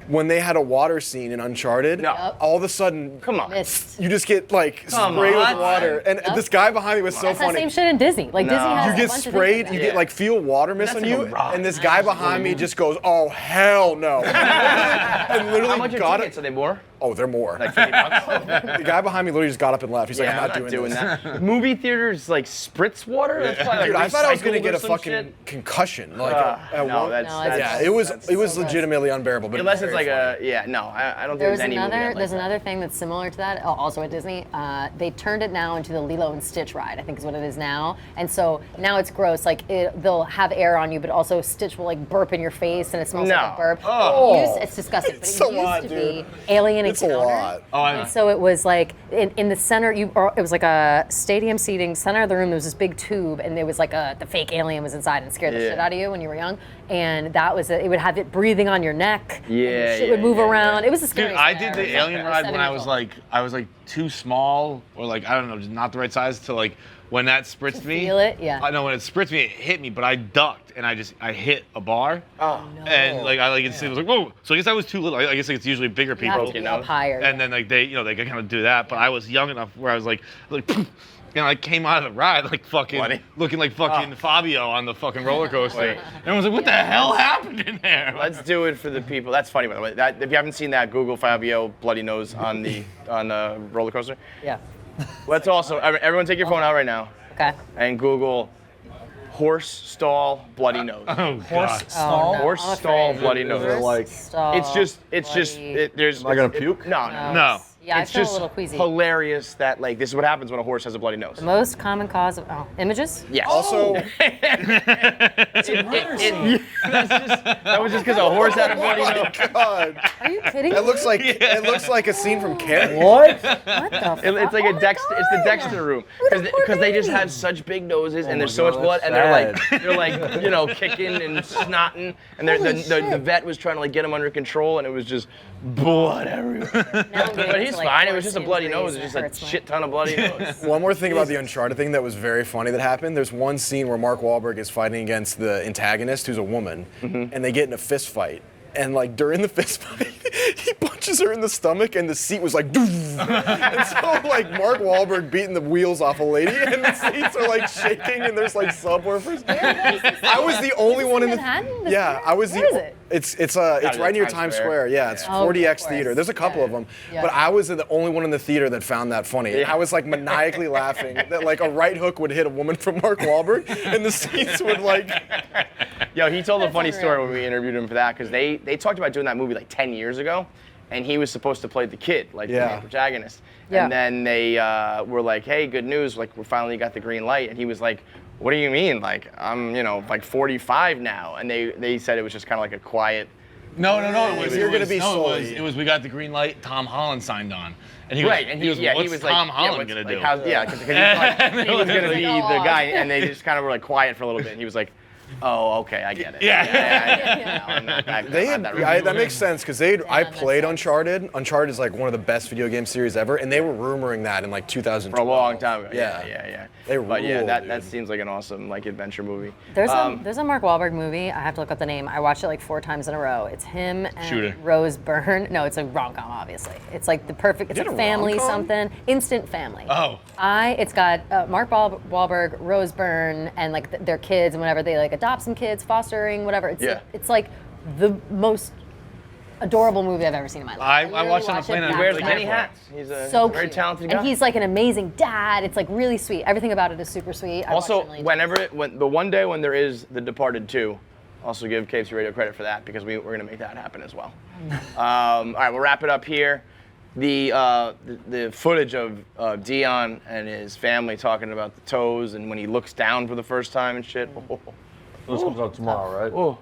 S5: When they had a water scene in Uncharted,
S1: No.
S6: Yep.
S5: all of a sudden,
S1: Come on.
S6: Mist.
S5: you just get like
S1: Come
S5: sprayed
S1: on.
S5: with water. And this guy behind me was so
S6: That's that
S5: funny.
S6: same shit in Disney. Like Disney has
S5: You
S6: a
S5: get
S6: bunch of
S5: sprayed,
S6: things like
S5: you
S6: that.
S5: get like feel water mist
S1: That's
S5: on
S1: like
S5: you,
S1: a rock.
S5: and this guy behind me just goes, "Oh hell no!" and literally
S1: How much are
S5: got
S1: tickets?
S5: it.
S1: Are they more?
S5: Oh, they're more.
S1: Like $50?
S5: The guy behind me literally just got up and left. He's like,
S1: Yeah,
S5: "I'm not doing this."
S1: that. Movie theaters like spritz water? That's probably like
S5: Dude, I thought I was gonna
S1: recycled
S5: get
S1: or
S5: a
S1: some
S5: fucking
S1: shit.
S5: concussion. Like, at
S1: No,
S5: one-
S1: that's,
S6: No, it's-
S5: yeah, it was
S6: That's
S5: it was
S6: so gross.
S5: legitimately unbearable. But
S1: unless it's
S5: very
S1: like
S5: funny.
S1: I don't think
S6: There's
S1: there's any movie
S6: another.
S1: like
S6: There's
S1: that.
S6: another thing that's similar to that, also at Disney. They turned it now into the Lilo and Stitch ride. I think is what it is now. And so now it's gross. Like they'll have air on you, but also Stitch will like burp in your face, and it smells like
S1: No.
S6: a burp.
S1: Oh.
S6: It's disgusting. But
S5: It's
S6: it
S5: a
S6: used
S5: lot,
S6: to
S5: dude.
S6: be Alien
S5: It's a
S6: Encounter.
S5: lot.
S4: Oh, I know.
S6: And so it was like in the center. It was like a stadium seating. Center of the room, there was this big tube, and there was like the fake alien was inside and scared the
S1: Yeah.
S6: shit out of you when you were young. And that was it. It would have it breathing on your neck. and
S1: Yeah,
S6: your shit
S1: yeah,
S6: would move
S1: yeah,
S6: around.
S1: yeah.
S6: It was a
S4: Dude,
S6: scary.
S4: I did the alien ride when I was like too small or like I don't know, just not the right size to like when that spritzed me.
S6: feel it? Yeah.
S4: I know when it spritzed me, it hit me, but I ducked and I hit a bar.
S1: Oh.
S4: And like I it was like whoa. So I guess I was too little. I guess like, it's usually bigger
S6: You have
S4: people.
S6: to be up higher.
S4: And then like they can kind of do that, but I was young enough where I was like and I came out of the ride like fucking
S1: Bloody.
S4: looking like fucking Fabio on the fucking roller coaster.
S1: Wait.
S4: And I was like, what the hell happened in there?
S1: Let's do it for the people. That's funny, by the way. That, if you haven't seen that, Google Fabio bloody nose on the roller coaster.
S6: Yeah.
S1: Let's also everyone take your phone out right now
S6: Okay.
S1: and Google horse stall bloody nose.
S4: Oh god.
S3: Stall.
S6: no.
S1: Horse
S6: I'm
S1: stall
S6: afraid.
S1: bloody
S5: Is
S1: nose.
S5: it like?
S6: Stall,
S1: It's just
S6: bloody-
S1: there's.
S5: Am I gonna puke?
S1: No, no.
S4: No.
S6: Yeah, I
S1: it's
S6: feel a
S1: just
S6: little queasy.
S1: hilarious that like this is what happens when a horse has a bloody nose.
S6: The most common cause of images?
S1: Yes.
S5: Also,
S1: That was just because a horse had a bloody nose.
S5: God,
S6: Are you kidding
S5: it
S6: me?
S5: looks like a scene from Carrie.
S3: What?
S6: What the fuck?
S1: It's like
S6: Oh
S1: a
S6: my
S1: Dexter. It's the
S6: God.
S1: Dexter room
S6: Where'd the poor
S1: because they just
S6: baby?
S1: have such big noses and there's
S2: my
S1: so much
S2: God,
S1: blood and
S2: that's
S1: they're like you know kicking and snotting and the vet was trying to like get him under control and it was just blood everywhere.
S6: Now I'm getting
S1: But he's
S6: into, like,
S1: fine. It was just a
S6: horse
S1: bloody
S6: injuries
S1: nose.
S6: and
S1: It's just
S6: it
S1: a
S6: hurts my-
S1: shit ton of bloody nose.
S5: One more thing about the Uncharted thing that was very funny that happened. There's one scene where Mark Wahlberg is fighting against the antagonist, who's a woman, and they get in a fist fight. And like during the fist fight, he punches her in the stomach, and the seat was like, doof. And so like Mark Wahlberg beating the wheels off a lady, and the seats are like shaking, and there's like subwoofers. I was the only one in the.
S6: Manhattan? The
S5: Yeah,
S6: theater?
S5: I was the.
S6: Where is it?
S5: It's
S1: Gotta be
S5: right near
S1: Times
S5: Times
S1: Square.
S5: Square. Yeah, it's
S6: Oh,
S5: 40X
S6: of course.
S5: Theater. There's a couple of them,
S6: Yeah.
S5: but I was the only one in the theater that found that funny. I was like maniacally laughing that like a right hook would hit a woman from Mark Wahlberg, and the seats would like.
S1: Yo, he told a
S6: That's
S1: funny
S6: unreal.
S1: story when we interviewed him for that because they talked about doing that movie like 10 years ago, and he was supposed to play the kid, like the
S5: Yeah.
S1: main protagonist.
S6: Yeah.
S1: And then they were like, "Hey, good news! Like we finally got the green light." And he was like, "What do you mean? Like I'm like 45 now?" And they said it was just kind of like a quiet.
S4: No. It was.
S5: You're
S4: it
S5: gonna
S4: was,
S5: be
S4: no,
S5: slowly.
S4: it was. We got the green light. Tom Holland signed on, and he
S1: Right,
S4: was.
S1: and
S4: he was. What's
S1: was
S4: Tom
S1: like,
S4: Holland
S1: what's-
S4: gonna
S1: like,
S4: do?
S1: Because he thought he was gonna be
S6: Go
S1: the
S6: on.
S1: guy, and they just kind of were like quiet for a little bit. And he was like, "Oh, okay, I get it."
S6: Yeah.
S1: I'm not that,
S5: They
S1: I'm
S5: had,
S1: not that
S5: that makes sense because I
S6: that
S5: played
S6: makes
S5: Uncharted. Uncharted is like one of the best video game series ever, and they were rumoring that in like 2012.
S1: for a long time ago.
S5: Yeah.
S1: Yeah.
S5: They
S1: But yeah,
S5: rule,
S1: that
S5: dude.
S1: that seems like an awesome like adventure movie.
S6: There's a Mark Wahlberg movie. I have to look up the name. I watched it like 4 times in a row. It's him and
S4: Shooter.
S6: Rose Byrne. No, it's a rom-com, obviously. It's like the perfect. It's
S5: did
S6: a
S5: a
S6: family
S5: rom-com?
S6: something. Instant family.
S4: Oh.
S6: It's got Mark Wahlberg, Rose Byrne, and like their kids and whatever. They like adopt some kids, fostering, whatever. It's like the most adorable movie I've ever seen in my life.
S4: I
S6: literally
S4: watched it on
S6: watch
S4: the plane
S6: back
S4: and
S6: to
S1: Wears
S6: back.
S1: many hats. He's a
S6: So
S1: very
S6: cute.
S1: talented guy.
S6: And he's like an amazing dad. It's like really sweet. Everything about it is super sweet. I watched it
S1: also,
S6: a million times.
S1: when the one day when there is The Departed 2, also give KFC Radio credit for that because we're gonna make that happen as well. All right, we'll wrap it up here. The footage of Dion and his family talking about the toes and when he looks down for the first time and shit.
S2: This comes out tomorrow, right?
S1: Oh,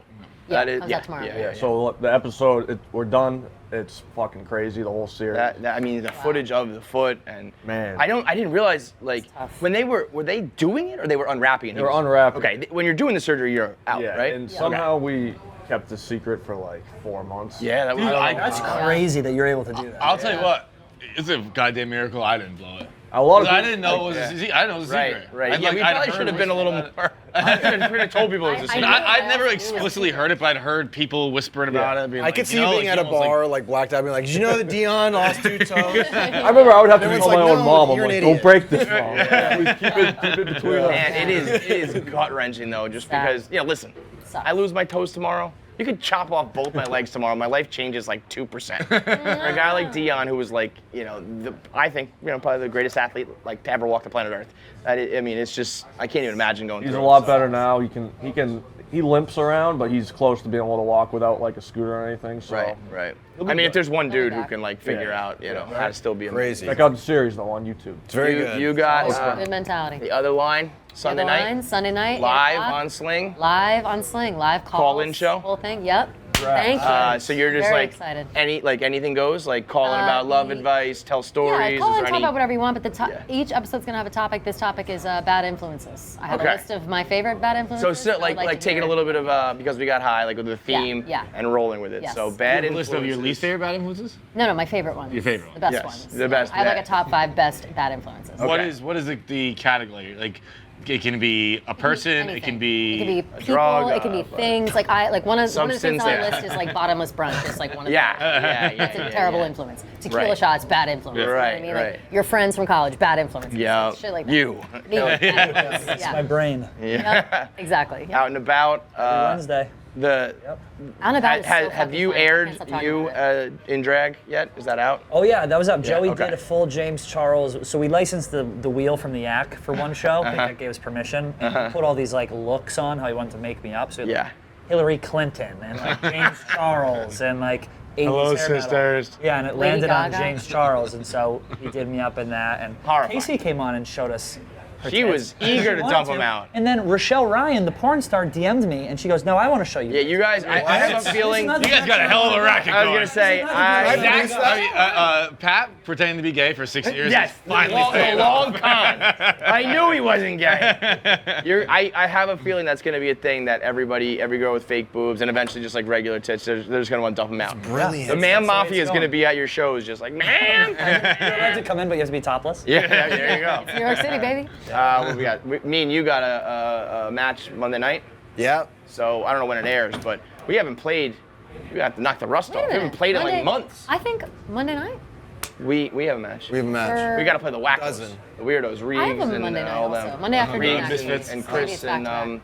S6: Yeah,
S1: that is
S6: comes out tomorrow.
S1: Yeah.
S2: So look, the episode, we're done. It's fucking crazy, the whole series.
S1: I mean, the footage of the foot and
S2: Man.
S1: I didn't realize like
S6: tough.
S1: when were they doing it or they were unwrapping it?
S2: They were unwrapping.
S1: Okay, when you're doing the surgery, you're out,
S2: yeah,
S1: right?
S2: and somehow we kept the secret for like 4 months.
S1: Yeah, that was.
S4: Dude,
S3: That's crazy that you're able to do that.
S4: I'll tell you what. It's a goddamn miracle I didn't blow it.
S2: A lot of
S4: 'Cause I
S2: people-
S4: didn't know it was.
S1: yeah.
S4: I didn't know it was a
S1: Right,
S4: secret.
S1: right.
S4: I'd,
S1: Yeah,
S4: like,
S1: we
S4: I'd
S1: probably
S4: heard
S1: should have been a little
S4: whispers
S1: more. I should have told people it was a
S6: I
S1: secret.
S6: know.
S4: I'd never
S6: I
S4: explicitly heard it, but I'd heard people whispering about it. Being
S5: I
S4: like,
S5: could see
S4: you
S5: you
S4: know,
S5: being
S4: like,
S5: at a
S4: almost like-
S5: bar, like blacked out, being like, "Did you know that Dion lost 2 toes?"
S2: I remember I would have to
S5: Everyone's
S2: tell my
S5: like,
S2: own
S5: "No,
S2: mom, I'm
S5: you're an
S2: like,
S5: idiot."
S2: don't break this, mom. Please keep it between us.
S1: Man, it is gut wrenching though, just
S6: Sad.
S1: because listen,
S6: Sucks.
S1: I lose my toes tomorrow. You could chop off both my legs tomorrow. My life changes like 2%. For a guy like Dion, who was like, I think, probably the greatest athlete like to ever walk the planet Earth. I mean, it's just I can't even imagine going
S2: He's
S1: through
S2: a
S1: it.
S2: lot better now. He limps around, but he's close to being able to walk without like a scooter or anything. So
S1: Right. I mean, if there's one dude who
S6: back.
S1: can like figure
S2: Yeah.
S1: out, how to still be
S5: Crazy.
S2: check out the series though on YouTube.
S5: It's very
S1: You,
S5: good.
S1: you got
S6: Good mentality.
S1: the other line Sunday
S6: The other
S1: night
S6: line, Sunday night,
S1: live
S6: 8 o'clock.
S1: on Sling.
S6: Live on Sling, live calls.
S1: Call-in show?
S6: Whole thing. Yep. Thank you.
S1: So you're just
S6: Very
S1: like
S6: excited.
S1: anything goes, like calling about love advice, tell stories.
S6: Yeah, call
S1: Is
S6: and
S1: there
S6: talk
S1: any-
S6: about whatever you want, but
S1: Yeah.
S6: each episode's gonna have a topic. This topic is bad influences. I have
S1: Okay.
S6: a list of my favorite bad influences.
S1: So
S6: I would
S1: like
S6: to
S1: taking
S6: hear.
S1: a little bit of because we got high, like with the theme
S6: yeah.
S1: and rolling with it.
S6: Yes.
S1: So bad
S4: A list of your
S1: influences.
S4: least favorite bad influences?
S6: No, my favorite ones.
S4: Your favorite
S6: The best
S1: Yes,
S6: ones.
S1: the best,
S6: I have like
S1: yeah.
S6: a top 5 best bad influences.
S4: What
S1: Okay.
S4: is the category? Like, it can be a person.
S6: Anything.
S4: It can be.
S6: people.
S1: drug,
S6: it can be things. Like one of the things
S1: Substance,
S6: on my
S1: yeah.
S6: list is like bottomless brunch. It's like one of
S1: Yeah.
S6: It's a terrible influence. Tequila
S1: Right.
S6: shots, bad influence. You know what I
S1: Right,
S6: mean?
S1: right.
S6: Like your friends from college, bad influence.
S1: Yeah.
S6: Shit like that.
S1: You.
S6: Me, bad influence.
S3: My
S6: Yeah.
S3: brain.
S6: Yep, exactly. Yep.
S1: Out and about.
S3: Wednesday.
S1: The
S6: Out and about is so
S1: have
S6: fucking
S1: you
S6: fun. I
S1: aired
S6: can't stop talking
S1: you
S6: about it.
S1: in drag yet? Is that out?
S3: Oh yeah, that was up. Joey
S1: okay.
S3: did a full James Charles. So we licensed the wheel from the Yak for one show. I think that gave us permission. And he put all these like looks on how he wanted to make me up. So he had, like,
S1: Yeah.
S3: Hillary Clinton and like James Charles and like
S4: Hello,
S3: hair metal.
S4: sisters.
S3: Yeah, and it
S6: Lady
S3: landed on
S6: Gaga.
S3: James Charles, and so he did me up in that. And
S1: Horrifying.
S3: Casey came on and showed us. Her
S1: She
S3: tits.
S1: was eager to
S3: Wanted
S1: dump them out.
S3: And then Rochelle Ryan, the porn star, DM'd me, and she goes, "No, I want to show you."
S1: Yeah, you guys, I have a feeling.
S3: You
S4: You guys got a hell of a racket
S1: I was
S4: going.
S1: gonna say,
S4: Pat pretending to be gay for 6 years.
S1: yes,
S4: is finally
S1: the
S4: paid
S1: long con. I knew he wasn't gay. I have a feeling that's gonna be a thing that every girl with fake boobs and eventually just like regular tits, they're just gonna want to dump them out.
S5: Brilliant.
S1: The man mafia is
S3: going.
S1: gonna be at your shows, just like man.
S3: You're allowed to come in, but you have to be topless.
S1: Yeah, there you go.
S6: New York City, baby.
S1: What we got? Me and you got a match Monday night.
S5: Yeah.
S1: So I don't know when it airs, but we haven't played. We have to knock the rust
S6: Wait a
S1: off. We haven't
S6: minute.
S1: played in
S6: Monday-
S1: like months.
S6: I think Monday night.
S1: We have a match.
S5: We have a match.
S1: We got to play the wackos,
S5: Dozen.
S1: the weirdos, Riggs
S6: I have a
S1: and
S6: Monday night
S1: all
S6: also.
S1: them.
S6: Monday afternoon.
S1: Riggs
S6: actually.
S4: Misfits.
S1: and
S6: Maybe
S1: Chris
S6: it's back to back.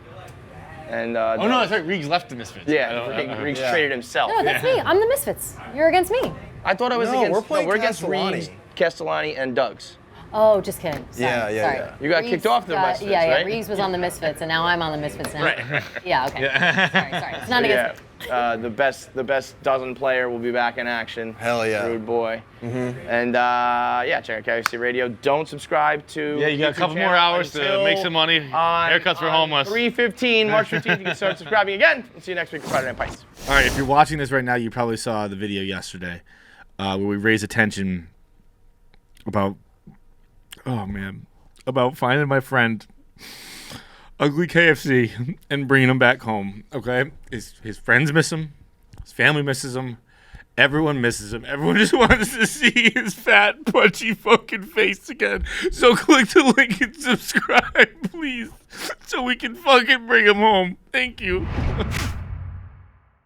S1: and
S4: Oh no, that's right. Riggs left the Misfits.
S1: yeah, Riggs traded himself.
S6: No, that's me. I'm the Misfits. You're against me.
S1: I thought I was
S5: No,
S1: against.
S5: we're playing
S1: we're against
S5: Castellani.
S1: Riggs, Castellani, and Doug's.
S6: Oh, just kidding. Sorry.
S5: Yeah, yeah,
S6: Sorry.
S5: yeah.
S1: You got kicked off the Misfits,
S6: Yeah,
S1: right?
S6: Reeves was on the Misfits, and now I'm on the Misfits now.
S1: Right.
S6: Yeah, okay. Sorry. It's not against me.
S1: The best dozen player will be back in action.
S5: Hell yeah.
S1: Rude boy. And check out KFC Radio. Don't subscribe to.
S4: Yeah, you got a
S1: YouTube
S4: couple more
S1: channel
S4: hours to
S1: until
S4: make some money. Haircuts for homeless.
S1: 3/15, March 15th. You can start subscribing again. We'll see you next week for Friday Night Pints.
S4: All right, if you're watching this right now, you probably saw the video yesterday where we raised attention about, about finding my friend ugly KFC and bringing him back home. Okay, his friends miss him, his family misses him, everyone misses him. Everyone just wants to see his fat, punchy fucking face again. So click the link and subscribe, please, so we can fucking bring him home. Thank you.